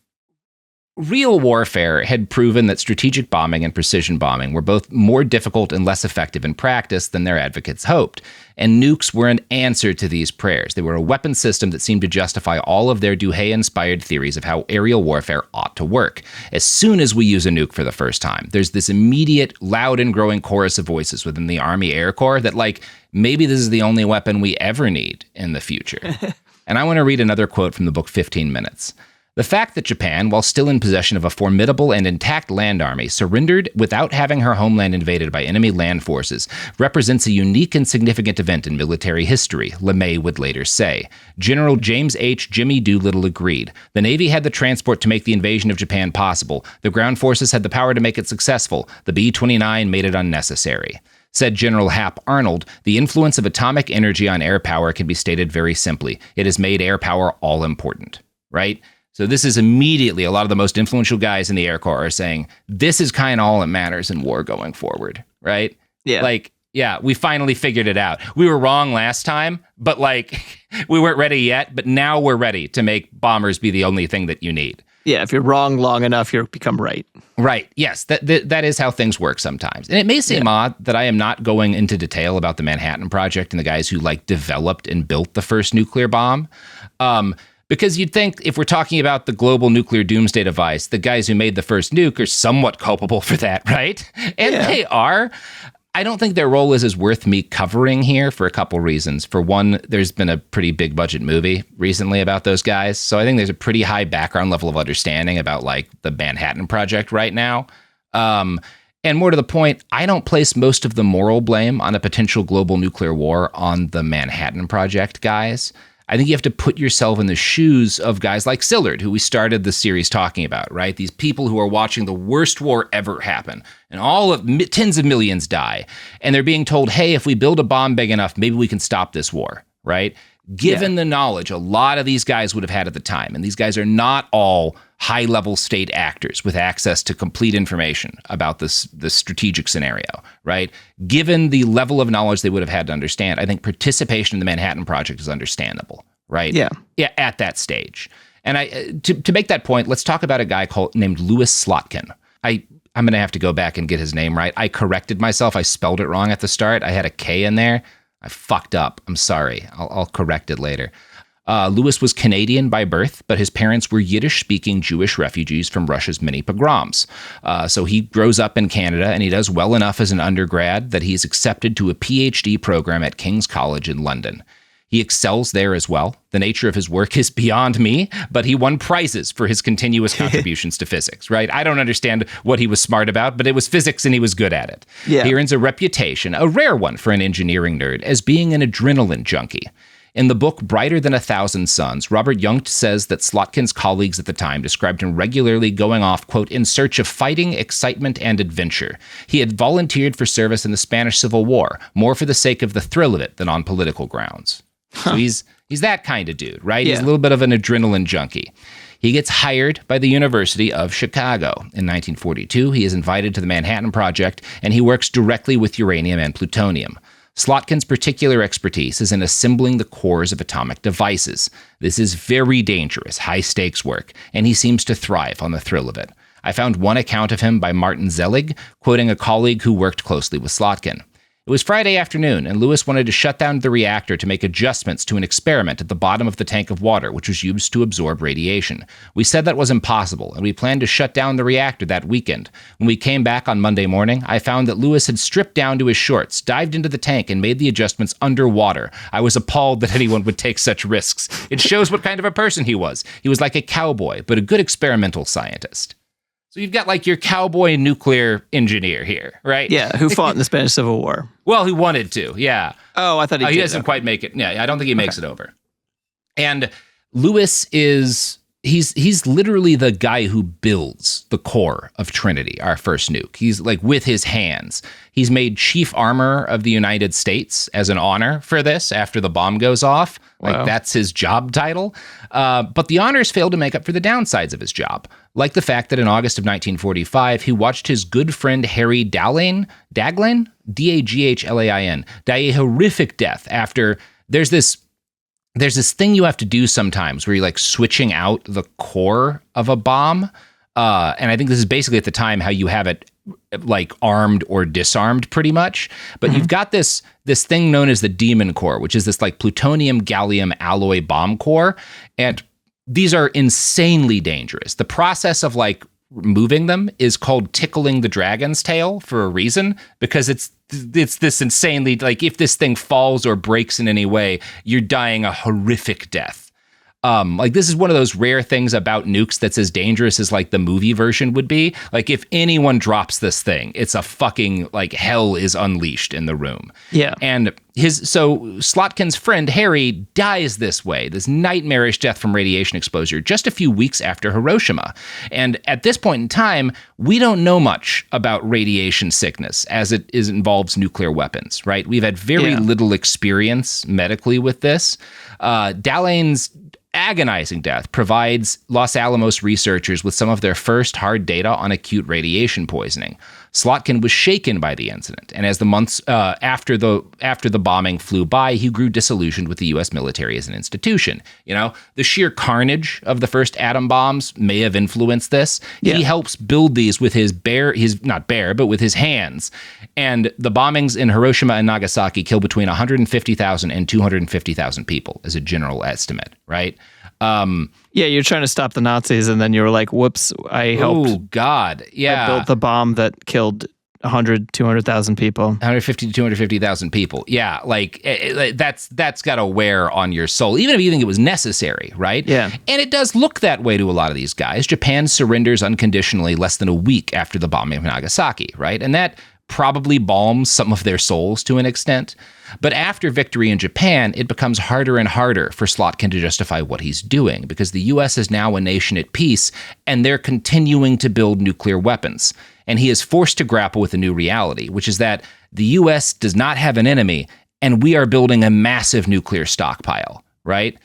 Real warfare had proven that strategic bombing and precision bombing were both more difficult and less effective in practice than their advocates hoped. And nukes were an answer to these prayers. They were a weapon system that seemed to justify all of their Douhet-inspired theories of how aerial warfare ought to work. As soon as we use a nuke for the first time, there's this immediate, loud and growing chorus of voices within the Army Air Corps that, like, maybe this is the only weapon we ever need in the future. And I want to read another quote from the book 15 Minutes. The fact that Japan, while still in possession of a formidable and intact land army, surrendered without having her homeland invaded by enemy land forces represents a unique and significant event in military history, LeMay would later say. General James H. Jimmy Doolittle agreed. The Navy had the transport to make the invasion of Japan possible. The ground forces had the power to make it successful. The B-29 made it unnecessary. Said General Hap Arnold, the influence of atomic energy on air power can be stated very simply. It has made air power all important, right? So this is immediately, a lot of the most influential guys in the Air Corps are saying, this is kind of all that matters in war going forward, right? Yeah. Like, yeah, we finally figured it out. We were wrong last time, but like, we weren't ready yet, but now we're ready to make bombers be the only thing that you need. Yeah, if you're wrong long enough, you become right. Right, yes, that is how things work sometimes. And it may seem odd that I am not going into detail about the Manhattan Project and the guys who like developed and built the first nuclear bomb. Because you'd think if we're talking about the global nuclear doomsday device, the guys who made the first nuke are somewhat culpable for that, right? And they are. I don't think their role is as worth me covering here for a couple reasons. For one, there's been a pretty big budget movie recently about those guys. So I think there's a pretty high background level of understanding about like the Manhattan Project right now. And more to the point, I don't place most of the moral blame on a potential global nuclear war on the Manhattan Project guys. I think you have to put yourself in the shoes of guys like Szilard, who we started the series talking about, right? These people who are watching the worst war ever happen, and all of tens of millions die. And they're being told, hey, if we build a bomb big enough, maybe we can stop this war, right? Given the knowledge a lot of these guys would have had at the time, and these guys are not all high-level state actors with access to complete information about the strategic scenario, right? Given the level of knowledge they would have had to understand, I think participation in the Manhattan Project is understandable, right? Yeah, at that stage. And to make that point, let's talk about a guy named U.S Slotin. I'm going to have to go back and get his name right. I corrected myself. I spelled it wrong at the start. I had a K in there. I fucked up. I'm sorry. I'll correct it later. Lewis was Canadian by birth, but his parents were Yiddish-speaking Jewish refugees from Russia's many pogroms. So he grows up in Canada, and he does well enough as an undergrad that he's accepted to a PhD program at King's College in London. He excels there as well. The nature of his work is beyond me, but he won prizes for his continuous contributions to physics, right? I don't understand what he was smart about, but it was physics and he was good at it. Yeah. He earns a reputation, a rare one for an engineering nerd, as being an adrenaline junkie. In the book Brighter Than a Thousand Suns, Robert Jungt says that Slotkin's colleagues at the time described him regularly going off, quote, in search of fighting, excitement, and adventure. He had volunteered for service in the Spanish Civil War, more for the sake of the thrill of it than on political grounds. So he's that kind of dude, right? Yeah. He's a little bit of an adrenaline junkie. He gets hired by the University of Chicago. In 1942, he is invited to the Manhattan Project, and he works directly with uranium and plutonium. Slotkin's particular expertise is in assembling the cores of atomic devices. This is very dangerous, high-stakes work, and he seems to thrive on the thrill of it. I found one account of him by Martin Zelig, quoting a colleague who worked closely with Slotkin. It was Friday afternoon, and Lewis wanted to shut down the reactor to make adjustments to an experiment at the bottom of the tank of water, which was used to absorb radiation. We said that was impossible, and we planned to shut down the reactor that weekend. When we came back on Monday morning, I found that Lewis had stripped down to his shorts, dived into the tank, and made the adjustments underwater. I was appalled that anyone would take such risks. It shows what kind of a person he was. He was like a cowboy, but a good experimental scientist. So you've got like your cowboy nuclear engineer here, right? Yeah, who fought in the Spanish Civil War. Well, he wanted to, yeah. Oh, I thought he did. He doesn't quite make it. Yeah, I don't think he makes it over. And Lewis he's literally the guy who builds the core of Trinity, our first nuke. He's like with his hands. He's made Chief Armorer of the United States as an honor for this after the bomb goes off. Like Wow. that's his job title. But the honors failed to make up for the downsides of his job. Like the fact that in August of 1945, he watched his good friend Harry Daglain, Daghlain, D-A-G-H-L-A-I-N, die a horrific death after there's this thing you have to do sometimes where you're like switching out the core of a bomb. And I think this is basically at the time how you have it like armed or disarmed pretty much. But you've got this thing known as the Demon Core, which is this like plutonium gallium alloy bomb core. And these are insanely dangerous. The process of like moving them is called tickling the dragon's tail for a reason, because it's this insanely, like if this thing falls or breaks in any way, you're dying a horrific death. Like this is one of those rare things about nukes that's as dangerous as like the movie version would be. Like if anyone drops this thing, it's a fucking like hell is unleashed in the room. Yeah. And so Slotkin's friend Harry dies this way, this nightmarish death from radiation exposure just a few weeks after Hiroshima. And at this point in time, we don't know much about radiation sickness as it involves nuclear weapons, right? We've had very little experience medically with this. Daghlain's agonizing death provides Los Alamos researchers with some of their first hard data on acute radiation poisoning. Slotkin was shaken by the incident, and as the months after the bombing flew by, he grew disillusioned with the U.S. military as an institution. You know, the sheer carnage of the first atom bombs may have influenced this. Yeah. He helps build these with his with his hands. And the bombings in Hiroshima and Nagasaki kill between 150,000 and 250,000 people as a general estimate, right? Yeah, you're trying to stop the Nazis, and then you were like, whoops, I helped. Oh, God. Yeah. I built the bomb that killed 100, 200,000 people. 150 to 250,000 people. Yeah, like that's got to wear on your soul, even if you think it was necessary, right? Yeah. And it does look that way to a lot of these guys. Japan surrenders unconditionally less than a week after the bombing of Nagasaki, right? And that probably balms some of their souls to an extent. But after victory in Japan, it becomes harder and harder for Slotkin to justify what he's doing, because the U.S. is now a nation at peace, and they're continuing to build nuclear weapons. And he is forced to grapple with a new reality, which is that the U.S. does not have an enemy, and we are building a massive nuclear stockpile, right?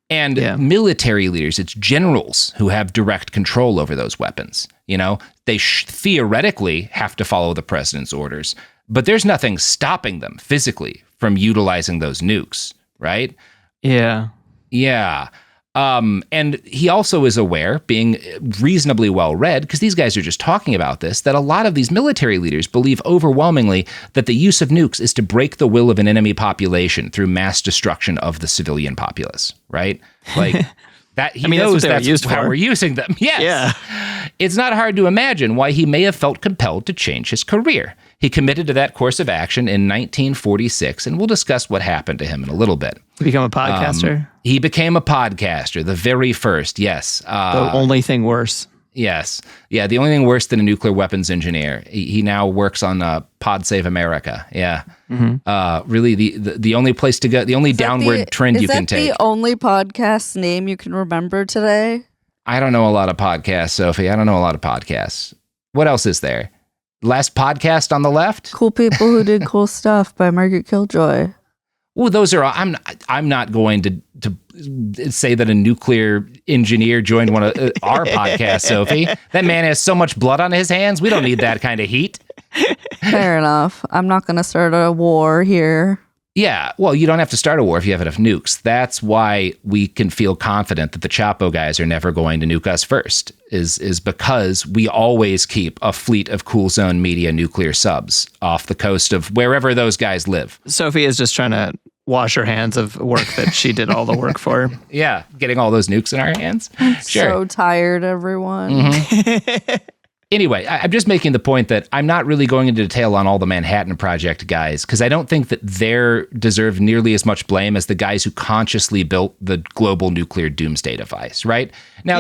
And military leaders, it's generals who have direct control over those weapons. You know, they theoretically have to follow the president's orders, but there's nothing stopping them physically from utilizing those nukes, right? Yeah. Yeah. And he also is aware, being reasonably well read, because these guys are just talking about this, that a lot of these military leaders believe overwhelmingly that the use of nukes is to break the will of an enemy population through mass destruction of the civilian populace, right? Like that he knows that's how we're using them. Yes. Yeah. It's not hard to imagine why he may have felt compelled to change his career. He committed to that course of action in 1946, and we'll discuss what happened to him in a little bit. Become a podcaster? He became a podcaster, the very first, yes. The only thing worse. Yes. Yeah. The only thing worse than a nuclear weapons engineer, he now works on Pod Save America. Yeah. Really, the only place to go, the only downward trend you can take. Is that the only podcast name you can remember today? I don't know a lot of podcasts, Sophie. I don't know a lot of podcasts. What else is there? Last Podcast on the Left? Cool People Who Did Cool Stuff by Margaret Killjoy. Well, those are. I'm not going to say that a nuclear engineer joined one of our podcasts, Sophie. That man has so much blood on his hands. We don't need that kind of heat. Fair enough. I'm not going to start a war here. Yeah, well, you don't have to start a war if you have enough nukes. That's why we can feel confident that the Chapo guys are never going to nuke us first, is because we always keep a fleet of Cool Zone Media nuclear subs off the coast of wherever those guys live. Sophie is just trying to wash her hands of work that she did all the work for. Yeah, getting all those nukes in our hands. Sure. So tired, everyone. Anyway, I'm just making the point that I'm not really going into detail on all the Manhattan Project guys, because I don't think that they deserve nearly as much blame as the guys who consciously built the global nuclear doomsday device, right? Now,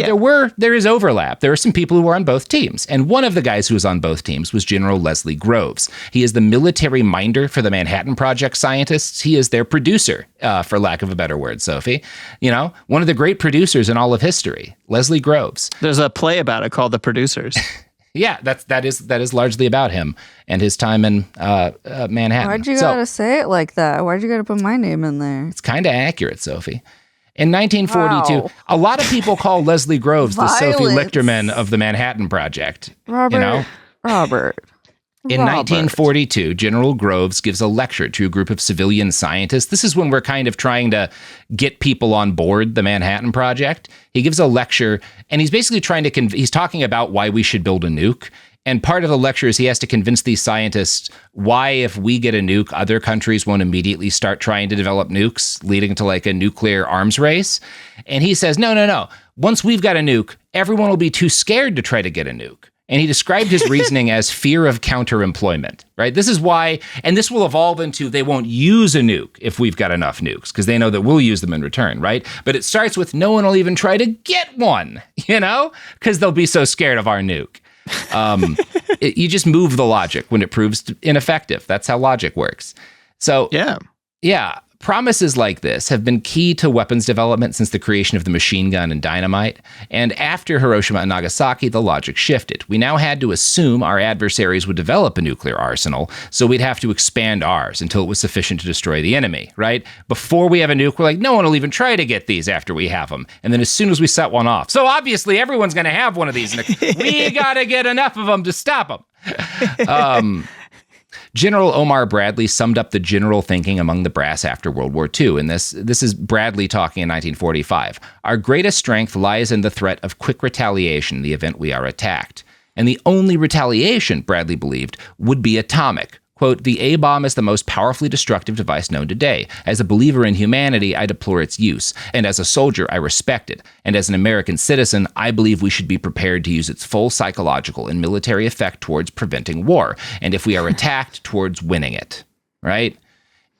there is overlap. There are some people who were on both teams, and one of the guys who was on both teams was General Leslie Groves. He is the military minder for the Manhattan Project scientists. He is their producer, for lack of a better word, Sophie. You know, one of the great producers in all of history, Leslie Groves. There's a play about it called The Producers. Yeah, that is largely about him and his time in Manhattan. Why'd you gotta say it like that? Why'd you gotta put my name in there? It's kind of accurate, Sophie. In 1942, Wow. a lot of people call Leslie Groves the Sophie Violence. Lichterman of the Manhattan Project. Robert. You know? Robert. In 1942, General Groves gives a lecture to a group of civilian scientists. This is when we're kind of trying to get people on board the Manhattan Project. He gives a lecture, and he's basically trying to he's talking about why we should build a nuke. And part of the lecture is he has to convince these scientists why, if we get a nuke, other countries won't immediately start trying to develop nukes, leading to like a nuclear arms race. And he says, no. Once we've got a nuke, everyone will be too scared to try to get a nuke. And he described his reasoning as fear of counter-employment, right? This is why, and this will evolve into they won't use a nuke if we've got enough nukes, because they know that we'll use them in return, right? But it starts with no one will even try to get one, you know, because they'll be so scared of our nuke. You just move the logic when it proves ineffective. That's how logic works. So, yeah. Promises like this have been key to weapons development since the creation of the machine gun and dynamite. And after Hiroshima and Nagasaki, the logic shifted. We now had to assume our adversaries would develop a nuclear arsenal, so we'd have to expand ours until it was sufficient to destroy the enemy, right? Before we have a nuke, we're like, no one will even try to get these after we have them. And then as soon as we set one off, so obviously everyone's going to have one of these. We got to get enough of them to stop them. General Omar Bradley summed up the general thinking among the brass after World War II. And this is Bradley talking in 1945. Our greatest strength lies in the threat of quick retaliation in the event we are attacked. And the only retaliation, Bradley believed, would be atomic. Quote, the A-bomb is the most powerfully destructive device known today. As a believer in humanity, I deplore its use. And as a soldier, I respect it. And as an American citizen, I believe we should be prepared to use its full psychological and military effect towards preventing war. And if we are attacked, towards winning it. Right?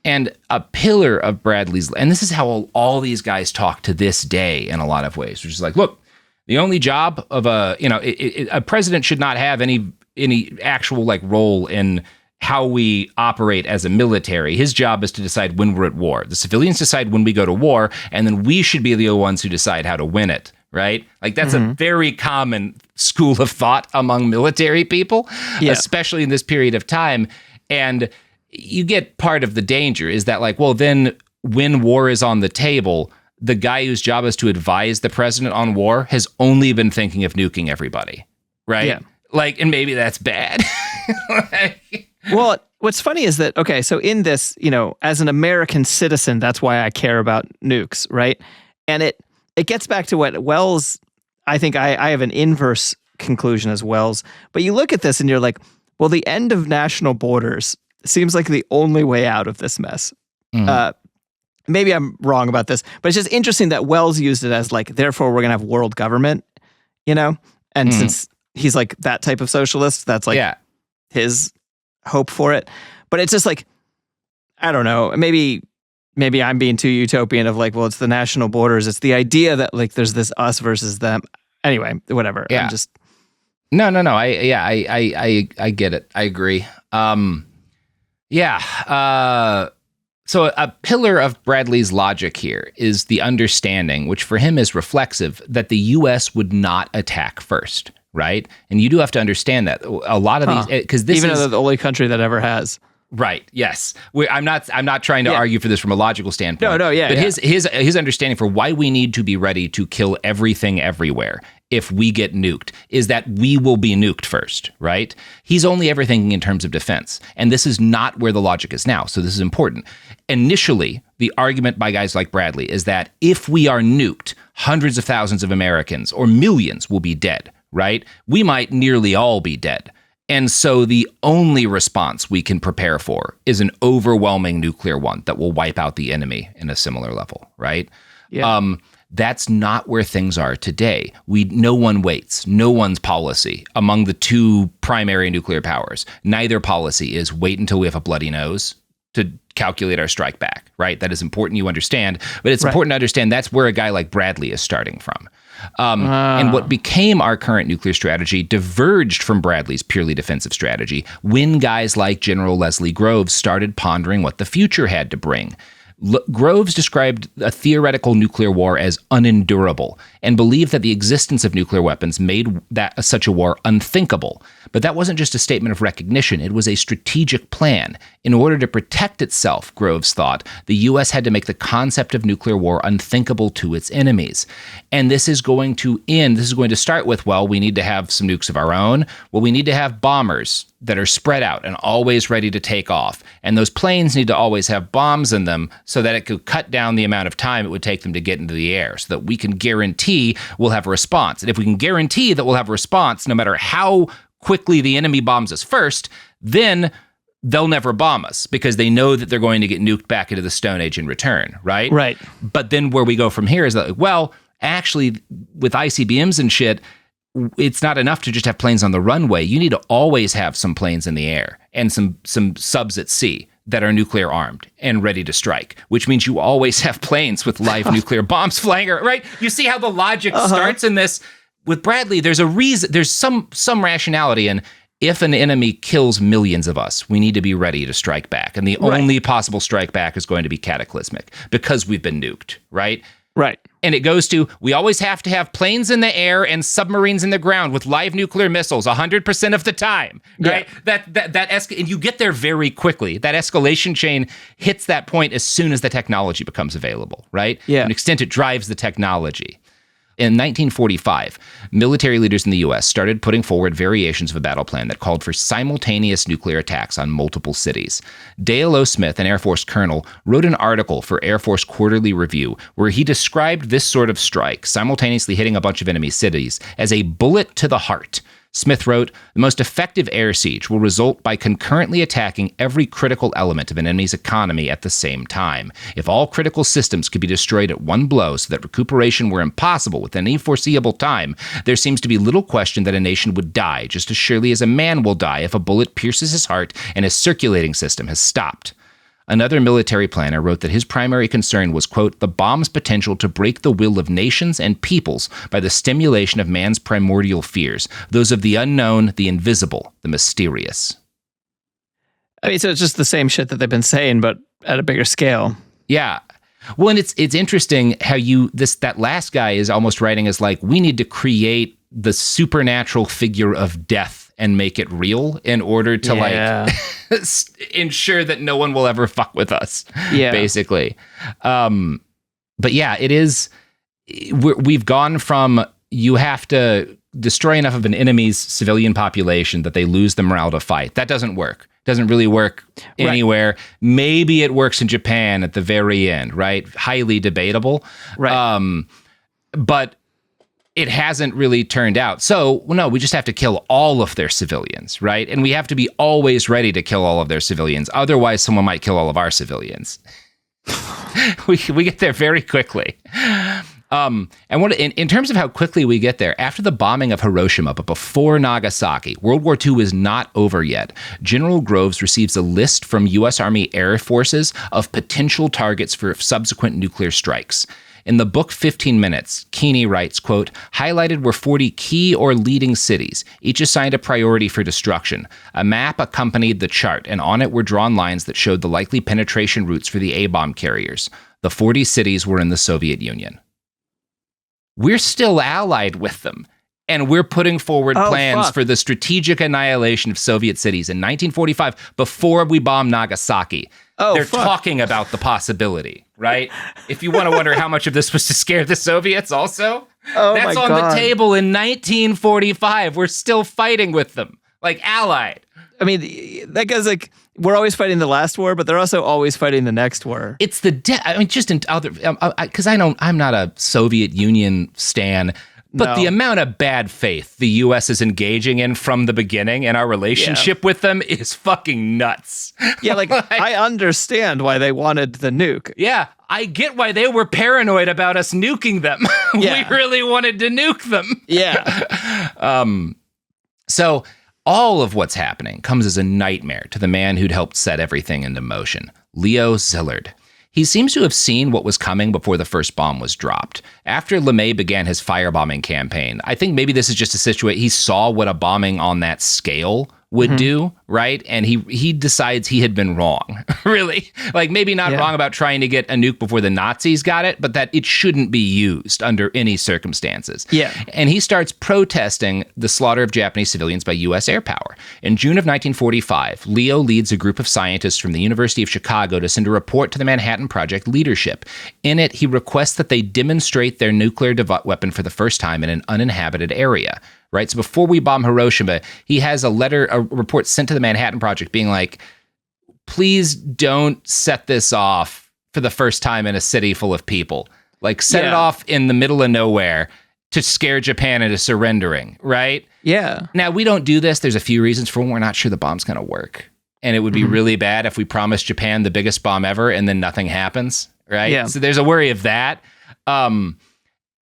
And a pillar of Bradley's, and this is how all these guys talk to this day in a lot of ways, which is like, look, the only job of a president should not have any actual like role in how we operate as a military. His job is to decide when we're at war. The civilians decide when we go to war, and then we should be the ones who decide how to win it, right? Like that's a very common school of thought among military people, especially in this period of time. And you get part of the danger is that like, well, then when war is on the table, the guy whose job is to advise the president on war has only been thinking of nuking everybody, right? Yeah. Like, and maybe that's bad. Well, what's funny is that, okay, so in this, you know, as an American citizen, that's why I care about nukes, right? And it gets back to what Wells, I think I have an inverse conclusion as Wells, but you look at this and you're like, well, the end of national borders seems like the only way out of this mess. Maybe I'm wrong about this, but it's just interesting that Wells used it as like, therefore we're going to have world government, you know? And since he's like that type of socialist, that's like his hope for it. But it's just like, I don't know, maybe I'm being too utopian of like, well, it's the national borders. It's the idea that like there's this us versus them. Anyway, whatever. Yeah. No. I get it. I agree. So a pillar of Bradley's logic here is the understanding, which for him is reflexive, that the U.S. would not attack first, right? And you do have to understand that a lot of these, because this even is though the only country that ever has. right. Yes, I'm not trying to argue for this from a logical standpoint. No, yeah. But yeah. his understanding for why we need to be ready to kill everything everywhere if we get nuked is that we will be nuked first, right? He's only ever thinking in terms of defense. And this is not where the logic is now. So this is important. Initially, the argument by guys like Bradley is that if we are nuked, hundreds of thousands of Americans or millions will be dead, right? We might nearly all be dead. And so the only response we can prepare for is an overwhelming nuclear one that will wipe out the enemy in a similar level, right? Yeah. That's not where things are today. No one waits. No one's policy among the two primary nuclear powers. Neither policy is wait until we have a bloody nose to calculate our strike back, right? That is important you understand, but it's important to understand that's where a guy like Bradley is starting from. And what became our current nuclear strategy diverged from Bradley's purely defensive strategy when guys like General Leslie Groves started pondering what the future had to bring. Groves described a theoretical nuclear war as unendurable and believed that the existence of nuclear weapons made such a war unthinkable. But that wasn't just a statement of recognition, it was a strategic plan. In order to protect itself, Groves thought, the U.S. had to make the concept of nuclear war unthinkable to its enemies. And this is going to start with, well, we need to have some nukes of our own. Well, we need to have bombers that are spread out and always ready to take off. And those planes need to always have bombs in them so that it could cut down the amount of time it would take them to get into the air so that we can guarantee we'll have a response. And if we can guarantee that we'll have a response, no matter how quickly the enemy bombs us first, then they'll never bomb us because they know that they're going to get nuked back into the Stone Age in return, right? Right. But then where we go from here is that, well, actually, with ICBMs and shit, it's not enough to just have planes on the runway. You need to always have some planes in the air and some subs at sea that are nuclear armed and ready to strike, which means you always have planes with live nuclear bombs flying, right? You see how the logic starts in this? With Bradley, there's a reason, there's some rationality in if an enemy kills millions of us, we need to be ready to strike back. And the only possible strike back is going to be cataclysmic because we've been nuked, right? Right. And it goes to, we always have to have planes in the air and submarines in the ground with live nuclear missiles 100% of the time, right? Yeah. And you get there very quickly. That escalation chain hits that point as soon as the technology becomes available, right? Yeah. To an extent, it drives the technology. In 1945, military leaders in the U.S. started putting forward variations of a battle plan that called for simultaneous nuclear attacks on multiple cities. Dale O. Smith, an Air Force colonel, wrote an article for Air Force Quarterly Review where he described this sort of strike, simultaneously hitting a bunch of enemy cities, as a bullet to the heart. Smith wrote, the most effective air siege will result by concurrently attacking every critical element of an enemy's economy at the same time. If all critical systems could be destroyed at one blow so that recuperation were impossible within any foreseeable time, there seems to be little question that a nation would die just as surely as a man will die if a bullet pierces his heart and his circulating system has stopped. Another military planner wrote that his primary concern was, quote, the bomb's potential to break the will of nations and peoples by the stimulation of man's primordial fears, those of the unknown, the invisible, the mysterious. I mean, so it's just the same shit that they've been saying, but at a bigger scale. Yeah. Well, and it's interesting how that last guy is almost writing as like, we need to create the supernatural figure of death and make it real in order to like ensure that no one will ever fuck with us, basically. But yeah, it is, we've gone from you have to destroy enough of an enemy's civilian population that they lose the morale to fight. That doesn't work. Doesn't really work anywhere. Right. Maybe it works in Japan at the very end, right? Highly debatable. Right. But it hasn't really turned out. So, no, we just have to kill all of their civilians, right? And we have to be always ready to kill all of their civilians. Otherwise, someone might kill all of our civilians. we get there very quickly. And in terms of how quickly we get there, after the bombing of Hiroshima, but before Nagasaki, World War II is not over yet. General Groves receives a list from U.S. Army Air Forces of potential targets for subsequent nuclear strikes. In the book 15 Minutes, Keeney writes, quote, highlighted were 40 key or leading cities, each assigned a priority for destruction. A map accompanied the chart, and on it were drawn lines that showed the likely penetration routes for the A-bomb carriers. The 40 cities were in the Soviet Union. We're still allied with them. And we're putting forward plans for the strategic annihilation of Soviet cities in 1945 before we bomb Nagasaki. They're talking about the possibility, right? If you want to wonder how much of this was to scare the Soviets also, that's on the table in 1945. We're still fighting with them, like allied. I mean, that guy's like, we're always fighting the last war, but they're also always fighting the next war. It's the, I mean, just in other, because I'm not a Soviet Union stan. But the amount of bad faith the U.S. is engaging in from the beginning and our relationship with them is fucking nuts. Yeah, like I understand why they wanted the nuke. Yeah, I get why they were paranoid about us nuking them. Yeah. We really wanted to nuke them. Yeah. So all of what's happening comes as a nightmare to the man who'd helped set everything into motion, Leo Szilard. He seems to have seen what was coming before the first bomb was dropped. After LeMay began his firebombing campaign, I think maybe this is just a situation. He saw what a bombing on that scale would do, right? And he decides he had been wrong, really. Like maybe not wrong about trying to get a nuke before the Nazis got it, but that it shouldn't be used under any circumstances. Yeah. And he starts protesting the slaughter of Japanese civilians by U.S. air power. In June of 1945, Leo leads a group of scientists from the University of Chicago to send a report to the Manhattan Project leadership. In it, he requests that they demonstrate their nuclear weapon for the first time in an uninhabited area. Right. So before we bomb Hiroshima, he has a report sent to the Manhattan Project being like, please don't set this off for the first time in a city full of people. Like set it off in the middle of nowhere to scare Japan into surrendering. Right. Yeah. Now, we don't do this. There's a few reasons for when we're not sure the bomb's going to work. And it would be really bad if we promised Japan the biggest bomb ever and then nothing happens. Right. Yeah. So there's a worry of that.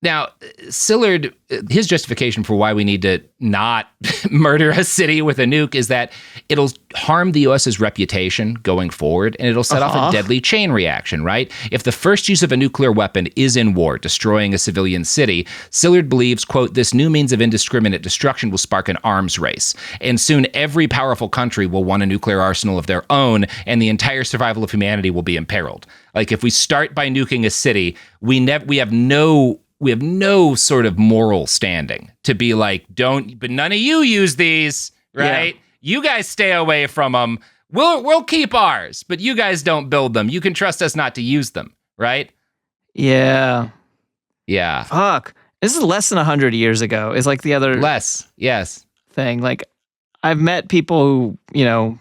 Now, Szilard, his justification for why we need to not murder a city with a nuke is that it'll harm the U.S.'s reputation going forward, and it'll set off a deadly chain reaction, right? If the first use of a nuclear weapon is in war, destroying a civilian city, Szilard believes, quote, this new means of indiscriminate destruction will spark an arms race, and soon every powerful country will want a nuclear arsenal of their own, and the entire survival of humanity will be imperiled. Like, if we start by nuking a city, we have no sort of moral standing to be like, but none of you use these, right? Yeah. You guys stay away from them. We'll keep ours, but you guys don't build them. You can trust us not to use them, right? Yeah. Yeah. Fuck. This is less than 100 years ago. Is like the other yes thing. Like, I've met people who,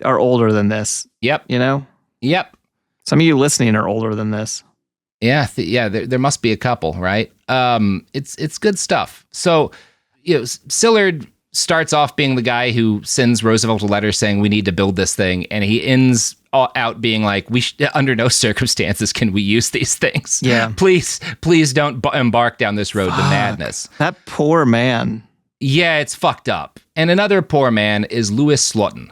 are older than this. Yep. Yep. Some of you listening are older than this. Yeah, there must be a couple, right? It's good stuff. So, Szilard starts off being the guy who sends Roosevelt a letter saying we need to build this thing, and he ends out being like, under no circumstances can we use these things. Yeah, please don't embark down this road to madness. That poor man. Yeah, it's fucked up. And another poor man is Louis Slotin.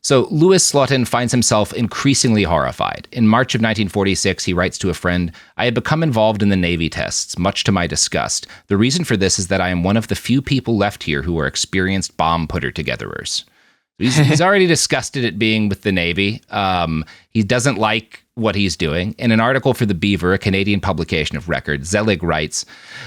So Louis Slotin finds himself increasingly horrified. In March of 1946, he writes to a friend, I had become involved in the Navy tests, much to my disgust. The reason for this is that I am one of the few people left here who are experienced bomb putter-togetherers. He's already disgusted at being with the Navy. He doesn't like what he's doing. In an article for The Beaver, a Canadian publication of record, Zelig writes,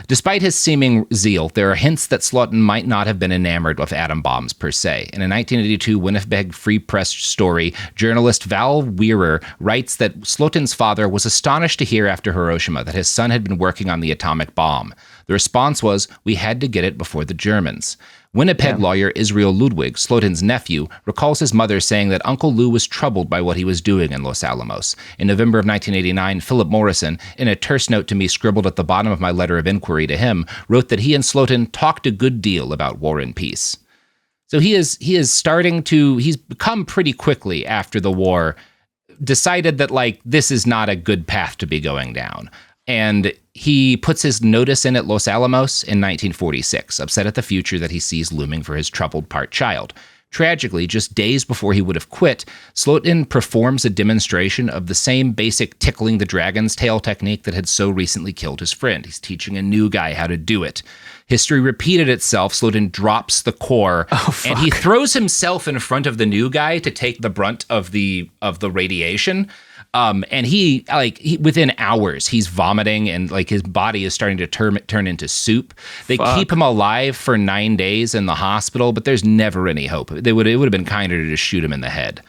despite his seeming zeal, there are hints that Slotin might not have been enamored with atom bombs per se. In a 1982 Winnipeg Free Press story, journalist Val Wearer writes that Slotin's father was astonished to hear after Hiroshima that his son had been working on the atomic bomb. The response was, we had to get it before the Germans. Winnipeg lawyer Israel Ludwig, Slotin's nephew, recalls his mother saying that Uncle Lou was troubled by what he was doing in Los Alamos. In November of 1989, Philip Morrison, in a terse note to me scribbled at the bottom of my letter of inquiry to him, wrote that he and Slotin talked a good deal about war and peace. So he's become pretty quickly after the war, decided that this is not a good path to be going down. And he puts his notice in at Los Alamos in 1946, upset at the future that he sees looming for his troubled part child. Tragically, just days before he would have quit, Slotin performs a demonstration of the same basic tickling the dragon's tail technique that had so recently killed his friend. He's teaching a new guy how to do it. History repeated itself. Slotin drops the core, and he throws himself in front of the new guy to take the brunt of the radiation. And he within hours, he's vomiting and like his body is starting to turn into soup. They keep him alive for 9 days in the hospital, but there's never any hope. It would have been kinder to just shoot him in the head.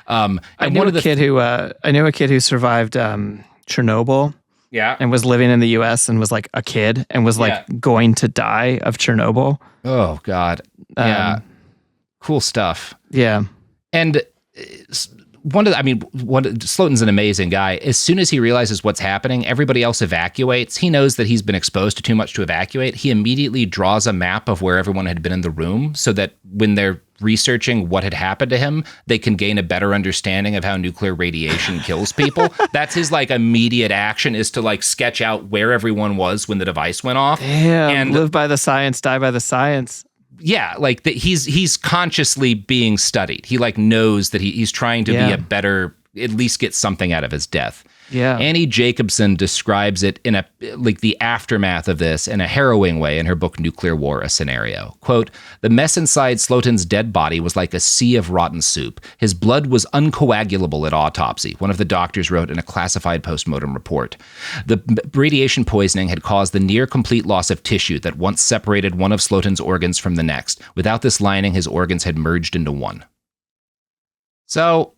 I knew a kid who survived Chernobyl. Yeah. And was living in the U.S. and was like a kid and was like going to die of Chernobyl. Oh God. Yeah. Cool stuff. Yeah. And Slotin's an amazing guy. As soon as he realizes what's happening, everybody else evacuates. He knows that he's been exposed to too much to evacuate. He immediately draws a map of where everyone had been in the room so that when they're researching what had happened to him, they can gain a better understanding of how nuclear radiation kills people. That's his like immediate action, is to like sketch out where everyone was when the device went off. Damn, and live by the science, die by the science. Yeah, like he's consciously being studied. He like knows that he's trying to be a better, at least get something out of his death. Yeah. Annie Jacobson describes it in the aftermath of this in a harrowing way in her book Nuclear War: A Scenario. Quote, "The mess inside Slotin's dead body was like a sea of rotten soup. His blood was uncoagulable at autopsy," one of the doctors wrote in a classified postmortem report. "The radiation poisoning had caused the near complete loss of tissue that once separated one of Slotin's organs from the next. Without this lining, his organs had merged into one." So,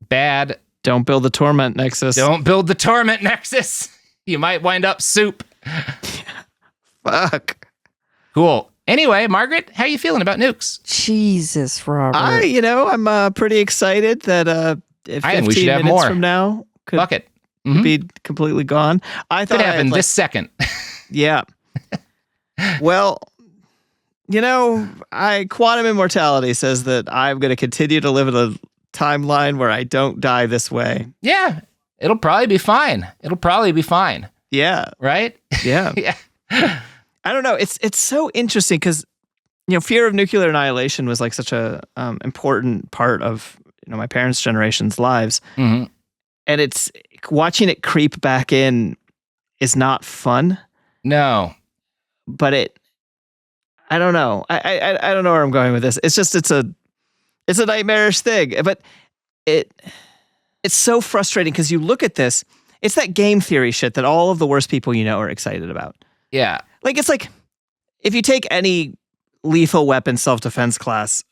bad. Don't build the torment nexus. Don't build the torment nexus. You might wind up soup. Fuck. Cool. Anyway, Margaret, how you feeling about nukes? Jesus, Robert. I'm pretty excited that if I think 15 we should have minutes more. from now Fuck it. could be completely gone. I thought Could happen this second. Yeah. Well, quantum immortality says that I'm going to continue to live in a timeline where I don't die this way. Yeah. It'll probably be fine. Yeah. Right? Yeah. Yeah. I don't know. It's so interesting because, fear of nuclear annihilation was like such a important part of, my parents' generation's lives. Mm-hmm. And it's watching it creep back in is not fun. No. But I don't know. I don't know where I'm going with this. It's just, it's a nightmarish thing, but it's so frustrating because you look at this, it's that game theory shit that all of the worst people are excited about. Yeah. Like, it's like, if you take any lethal weapon self-defense class,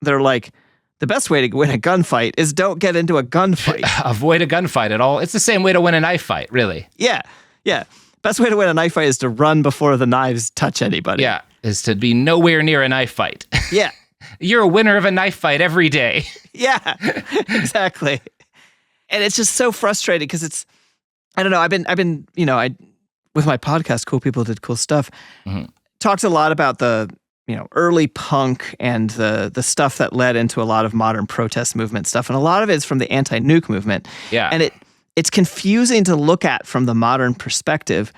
they're like, the best way to win a gunfight is don't get into a gunfight. Avoid a gunfight at all. It's the same way to win a knife fight, really. Yeah. Yeah. Best way to win a knife fight is to run before the knives touch anybody. Yeah. Is to be nowhere near a knife fight. Yeah. You're a winner of a knife fight every day. Yeah, exactly. And it's just so frustrating because it's, I don't know. I've been, with my podcast, Cool People Did Cool Stuff, talked a lot about the, early punk and the stuff that led into a lot of modern protest movement stuff. And a lot of it's from the anti-nuke movement. Yeah. And it's confusing to look at from the modern perspective.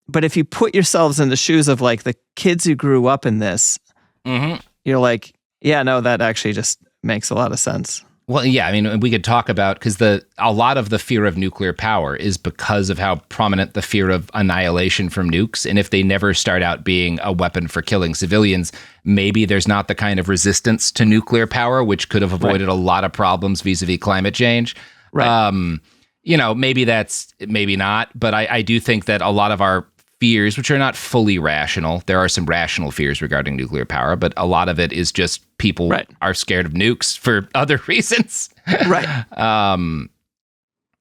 But if you put yourselves in the shoes of like the kids who grew up in this, you're like, yeah, no, that actually just makes a lot of sense. Well, yeah, I mean, we could talk about, because a lot of the fear of nuclear power is because of how prominent the fear of annihilation from nukes. And if they never start out being a weapon for killing civilians, maybe there's not the kind of resistance to nuclear power, which could have avoided a lot of problems vis-a-vis climate change. Right. Maybe not. But I do think that a lot of our fears, which are not fully rational. There are some rational fears regarding nuclear power, but a lot of it is just people are scared of nukes for other reasons. Right.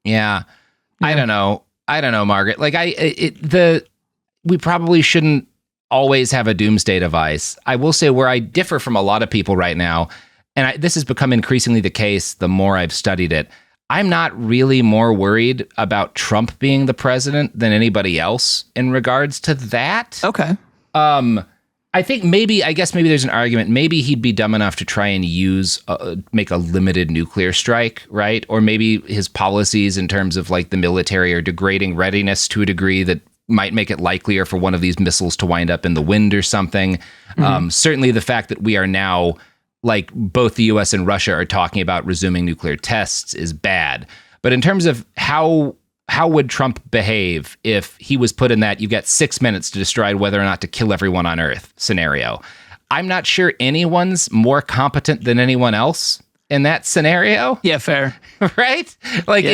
Yeah. I don't know, Margaret. Like we probably shouldn't always have a doomsday device. I will say where I differ from a lot of people right now, and this has become increasingly the case the more I've studied it, I'm not really more worried about Trump being the president than anybody else in regards to that. Okay. I guess maybe there's an argument. Maybe he'd be dumb enough to try and make a limited nuclear strike, right? Or maybe his policies in terms of like the military are degrading readiness to a degree that might make it likelier for one of these missiles to wind up in the wind or something. Certainly the fact that we are now like both the US and Russia are talking about resuming nuclear tests is bad. But in terms of how would Trump behave if he was put in that you've got 6 minutes to decide whether or not to kill everyone on Earth scenario? I'm not sure anyone's more competent than anyone else in that scenario. Yeah, fair. Right? Like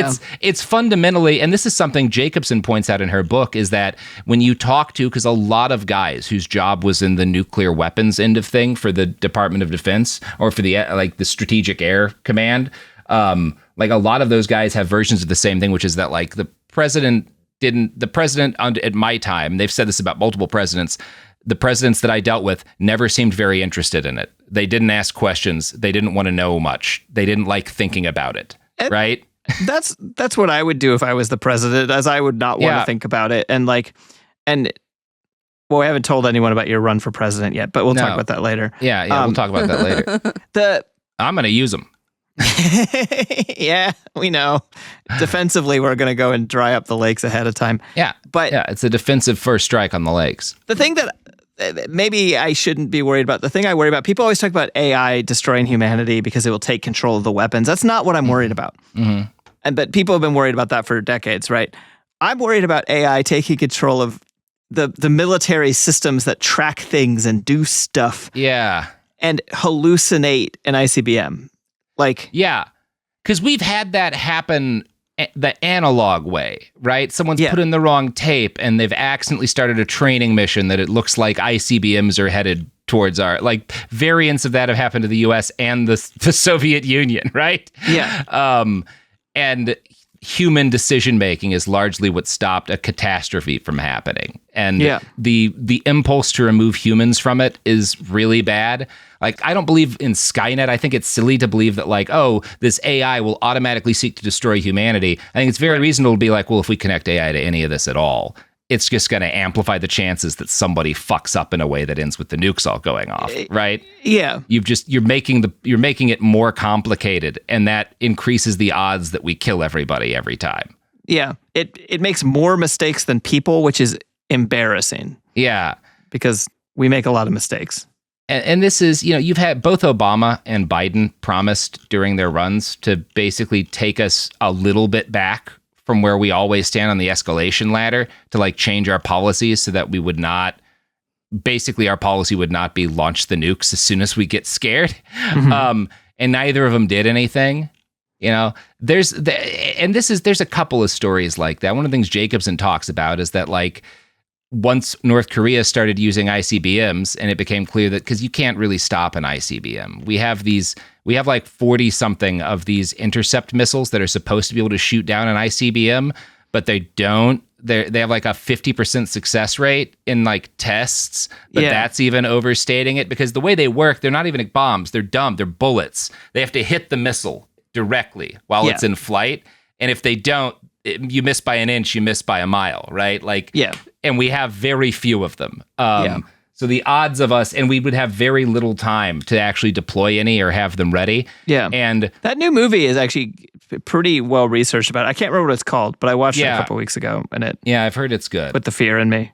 it's fundamentally, and this is something Jacobson points out in her book, is that when you talk to, because a lot of guys whose job was in the nuclear weapons end of thing for the Department of Defense or for the like the Strategic Air Command, like a lot of those guys have versions of the same thing, which is that like the president at my time, they've said this about multiple presidents, the presidents that I dealt with never seemed very interested in it. They didn't ask questions. They didn't want to know much. They didn't like thinking about it. Right? That's what I would do if I was the president, as I would not want to think about it. And well, we haven't told anyone about your run for president yet, but we'll talk about that later. Yeah, we'll talk about that later. I'm going to use them. Yeah, we know. Defensively, we're going to go and dry up the lakes ahead of time. Yeah, but it's a defensive first strike on the lakes. The thing that maybe I shouldn't be worried about, the thing I worry about, people always talk about AI destroying humanity because it will take control of the weapons. That's not what I'm worried about. Mm-hmm. But people have been worried about that for decades, right? I'm worried about AI taking control of the military systems that track things and do stuff. Yeah. And hallucinate an ICBM. Yeah, because we've had that happen the analog way, right? Someone's put in the wrong tape and they've accidentally started a training mission that it looks like ICBMs are headed towards our, like variants of that have happened to the US and the Soviet Union, right? Yeah. And human decision-making is largely what stopped a catastrophe from happening. And the impulse to remove humans from it is really bad. Like, I don't believe in Skynet. I think it's silly to believe that, like, oh, this AI will automatically seek to destroy humanity. I think it's very reasonable to be like, well, if we connect AI to any of this at all, it's just going to amplify the chances that somebody fucks up in a way that ends with the nukes all going off, right? Yeah. You're making it more complicated, and that increases the odds that we kill everybody every time. Yeah. It makes more mistakes than people, which is embarrassing. Yeah. Because we make a lot of mistakes. And this is, you've had both Obama and Biden promised during their runs to basically take us a little bit back from where we always stand on the escalation ladder to like change our policies so that we would not, basically our policy would not be launch the nukes as soon as we get scared. Mm-hmm. And neither of them did anything. There's a couple of stories like that. One of the things Jacobson talks about is that like, once North Korea started using ICBMs and it became clear that, because you can't really stop an ICBM. We have like 40 something of these intercept missiles that are supposed to be able to shoot down an ICBM, but they don't. They have like a 50% success rate in like tests, but that's even overstating it because the way they work, they're not even bombs. They're dumb. They're bullets. They have to hit the missile directly while it's in flight. And if they don't, you miss by an inch, you miss by a mile, right? And we have very few of them. So the odds of us, and we would have very little time to actually deploy any or have them ready. Yeah. And that new movie is actually pretty well researched about it. I can't remember what it's called, but I watched it a couple weeks ago, and I've heard it's good. Put the fear in me.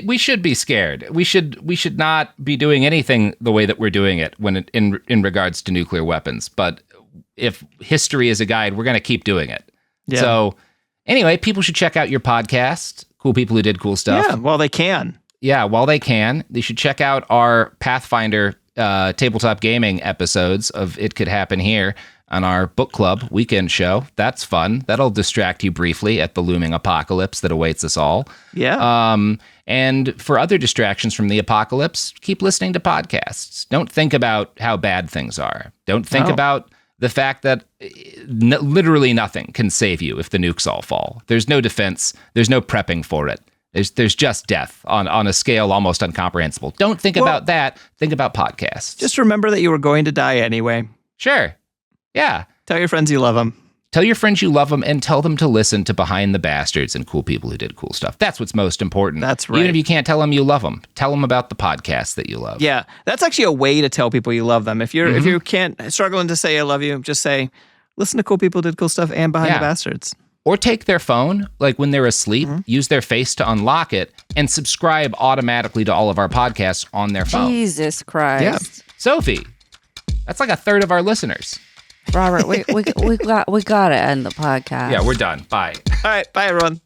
We should be scared. We should not be doing anything the way that we're doing it in regards to nuclear weapons. But if history is a guide, we're going to keep doing it. Yeah. So anyway, people should check out your podcast, Cool People Who Did Cool Stuff. Yeah, while they can. Yeah, while they can. They should check out our Pathfinder tabletop gaming episodes of It Could Happen Here on our book club weekend show. That's fun. That'll distract you briefly at the looming apocalypse that awaits us all. Yeah. And for other distractions from the apocalypse, keep listening to podcasts. Don't think about how bad things are. Don't think about the fact that literally nothing can save you if the nukes all fall. There's no defense. There's no prepping for it. There's just death on a scale almost incomprehensible. Don't think about that. Think about podcasts. Just remember that you were going to die anyway. Sure. Yeah. Tell your friends you love them. Tell your friends you love them and tell them to listen to Behind the Bastards and Cool People Who Did Cool Stuff. That's what's most important. That's right. Even if you can't tell them you love them, tell them about the podcast that you love. Yeah. That's actually a way to tell people you love them. If you can't struggling to say I love you, just say, listen to Cool People Who Did Cool Stuff and Behind the Bastards. Or take their phone, like when they're asleep, use their face to unlock it, and subscribe automatically to all of our podcasts on their phone. Jesus Christ. Yeah. Sophie, That's like a third of our listeners. Robert, we got to end the podcast. Yeah, we're done. Bye. All right. Bye, everyone.